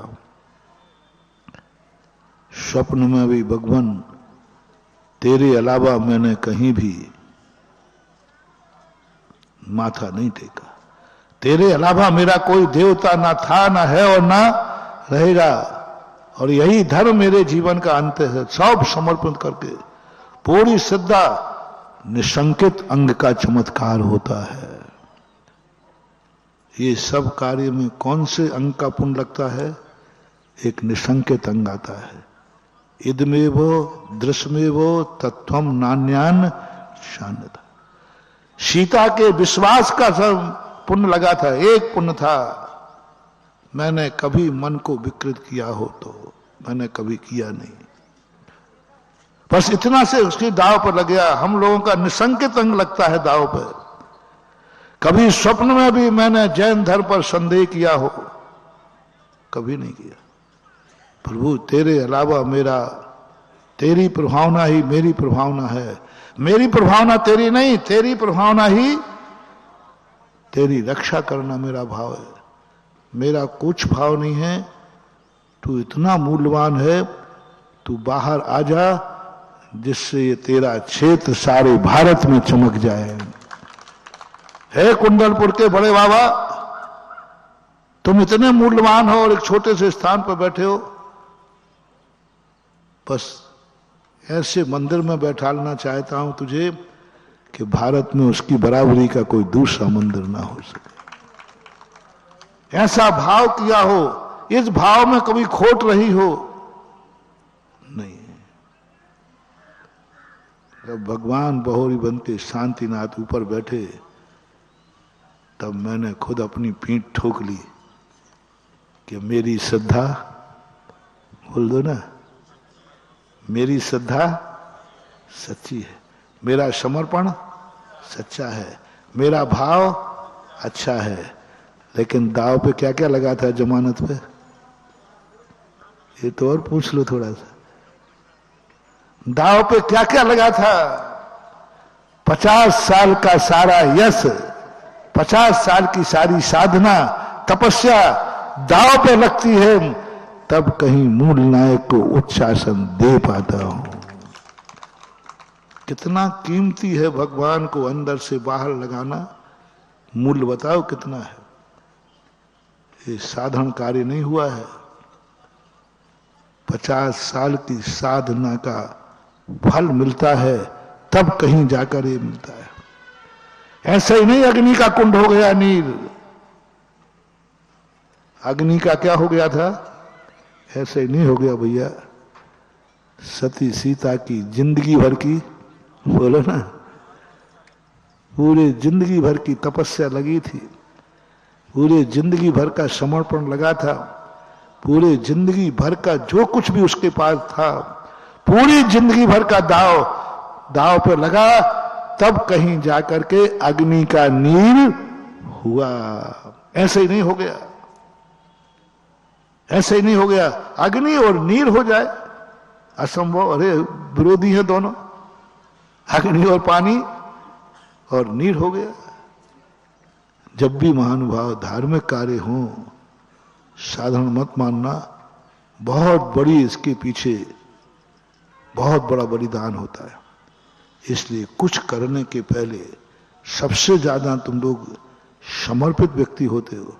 स्वप्न में भी भगवान तेरे अलावा मैंने कहीं भी माथा नहीं टेका, तेरे अलावा मेरा कोई देवता ना था, ना है और ना रहेगा, और यही धर्म मेरे जीवन का अंत है। सब समर्पित करके पूरी श्रद्धा, निशंकित अंग का चमत्कार होता है। ये सब कार्य में कौन से अंग का पुण्य लगता है? एक निशंकित अंग आता है। इदमेवो दृश्यमेवो तत्वम नान्यान शान्यता। सीता के विश्वास का सब पुण्य लगा था, एक पुण्य था, मैंने कभी मन को विकृत किया हो तो मैंने कभी किया नहीं, बस इतना से उसकी दाव पर लग गया। हम लोगों का निशंकित अंग लगता है दाव पर। कभी स्वप्न में भी मैंने जैन धर्म पर संदेह किया हो? कभी नहीं किया। प्रभु तेरे अलावा मेरा, तेरी प्रभावना ही मेरी प्रभावना है, मेरी प्रभावना तेरी नहीं, तेरी प्रभावना ही तेरी रक्षा करना मेरा भाव है। मेरा कुछ भाव नहीं है, तू इतना मूल्यवान है, तू बाहर आ जा जिससे ये तेरा क्षेत्र सारे भारत में चमक जाए। हे कुंडलपुर के बड़े बाबा, तुम इतने मूल्यवान हो और एक छोटे से स्थान पर बैठे हो, बस ऐसे मंदिर में बैठालना चाहता हूं तुझे कि भारत में उसकी बराबरी का कोई दूसरा मंदिर ना हो सके। ऐसा भाव किया हो, इस भाव में कभी खोट रही हो नहीं। जब भगवान बहोरी बनते शांतिनाथ ऊपर बैठे, तब मैंने खुद अपनी पीठ ठोक ली कि मेरी श्रद्धा, बोल दो ना, मेरी श्रद्धा सच्ची है, मेरा समर्पण सच्चा है, मेरा भाव अच्छा है। लेकिन दाव पे क्या क्या लगा था जमानत पे, ये तो और पूछ लो थोड़ा सा। दाव पे क्या क्या लगा था? 50 साल का सारा यश, 50 साल की सारी साधना तपस्या दाव पे लगती है, तब कहीं मूल नायक को उच्च आसन दे पाता हूं। कितना कीमती है भगवान को अंदर से बाहर लगाना, मूल्य बताओ कितना है। ये साधारण कार्य नहीं हुआ है। 50 साल की साधना का फल मिलता है, तब कहीं जाकर ये मिलता है। ऐसे ही नहीं अग्नि का कुंड हो गया नील। अग्नि का क्या हो गया था? ऐसे ही नहीं हो गया भैया। सती सीता की जिंदगी भर की, बोलो ना, पूरे जिंदगी भर की तपस्या लगी थी, पूरे जिंदगी भर का समर्पण लगा था, पूरे जिंदगी भर का जो कुछ भी उसके पास था, पूरी जिंदगी भर का दाव पे लगा, तब कहीं जाकर के अग्नि का नील हुआ। ऐसे ही नहीं हो गया, ऐसे ही नहीं हो गया। अग्नि और नीर हो जाए असंभव। अरे विरोधी है दोनों, अग्नि और पानी और नीर हो गया। जब भी महानुभाव धार्मिक कार्य हो, साधारण मत मानना, बहुत बड़ी इसके पीछे बहुत बड़ा बलिदान होता है। इसलिए कुछ करने के पहले सबसे ज्यादा तुम लोग समर्पित व्यक्ति होते हो।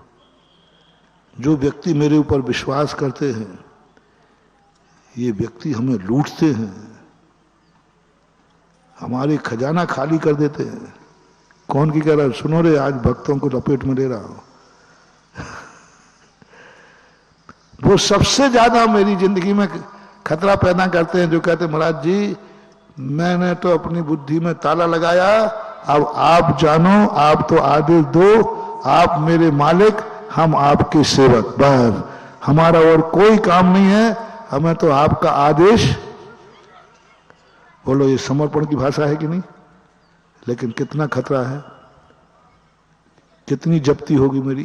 जो व्यक्ति मेरे ऊपर विश्वास करते हैं, ये व्यक्ति हमें लूटते हैं, हमारे खजाना खाली कर देते हैं। कौन की कह रहा है? सुनो रे, आज भक्तों को लपेट में ले रहा हूं। वो सबसे ज्यादा मेरी जिंदगी में खतरा पैदा करते हैं, जो कहते हैं महाराज जी मैंने तो अपनी बुद्धि में ताला लगाया, अब आप जानो, आप तो आदेश दो, आप मेरे मालिक, हम आपके सेवक, बस हमारा और कोई काम नहीं है, हमें तो आपका आदेश। बोलो ये समर्पण की भाषा है कि नहीं? लेकिन कितना खतरा है, कितनी जप्ती होगी मेरी,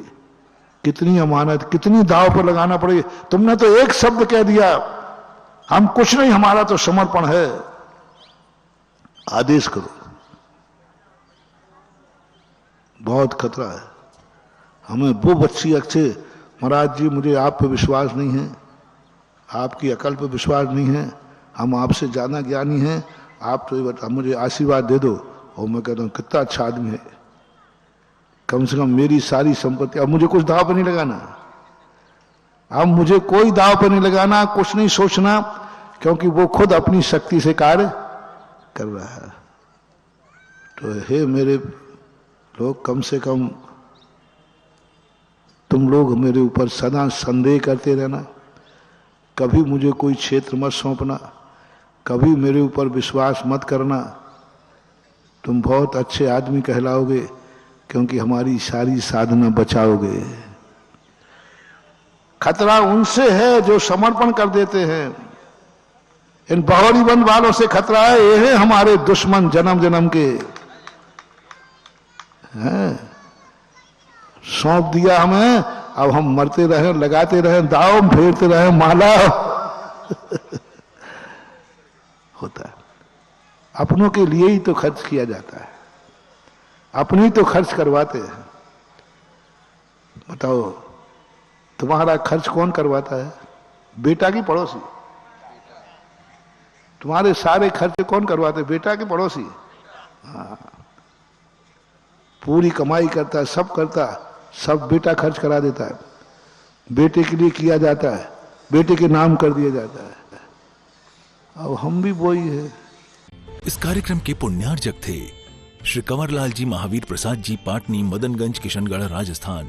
कितनी अमानत, कितनी दाव पर लगाना पड़ेगी। तुमने तो एक शब्द कह दिया, हम कुछ नहीं, हमारा तो समर्पण है, आदेश करो। बहुत खतरा है। हमें वो बच्ची अच्छे, महाराज जी मुझे आप पे विश्वास नहीं है, आपकी अकल पे विश्वास नहीं है, हम आपसे ज्यादा ज्ञानी हैं, आप तो ये बता, मुझे आशीर्वाद दे दो। और मैं कहता हूँ कितना अच्छा आदमी है, कम से कम मेरी सारी संपत्ति, अब मुझे कुछ दाव पे नहीं लगाना, अब मुझे कोई दाव पे नहीं लगाना, कुछ नहीं सोचना, क्योंकि वो खुद अपनी शक्ति से कार्य कर रहा है। तो हे मेरे लोग, कम से कम तुम लोग मेरे ऊपर सदा संदेह करते रहना, कभी मुझे कोई क्षेत्र मत सौंपना, कभी मेरे ऊपर विश्वास मत करना। तुम बहुत अच्छे आदमी कहलाओगे, क्योंकि हमारी सारी साधना बचाओगे। खतरा उनसे है जो समर्पण कर देते हैं। इन बहोरी बंद वालों से खतरा है, ये है हमारे दुश्मन जन्म जन्म के हैं। सौंप दिया हमें, अब हम मरते रहे, लगाते रहे दाव, फेरते रहे माला। होता है। अपनों के लिए ही तो खर्च किया जाता है, अपनी तो खर्च करवाते हैं। बताओ तुम्हारा खर्च कौन करवाता है? बेटा की पड़ोसी? तुम्हारे सारे खर्चे कौन करवाते? बेटा की पड़ोसी? हाँ, पूरी कमाई करता है, सब करता, सब बेटा खर्च करा देता है, बेटे के लिए किया जाता है, बेटे के नाम कर दिया जाता है। अब हम भी वही है। इस कार्यक्रम के पुण्यार्जक थे श्री कंवरलाल जी महावीर प्रसाद जी पाटनी मदनगंज किशनगढ़ राजस्थान।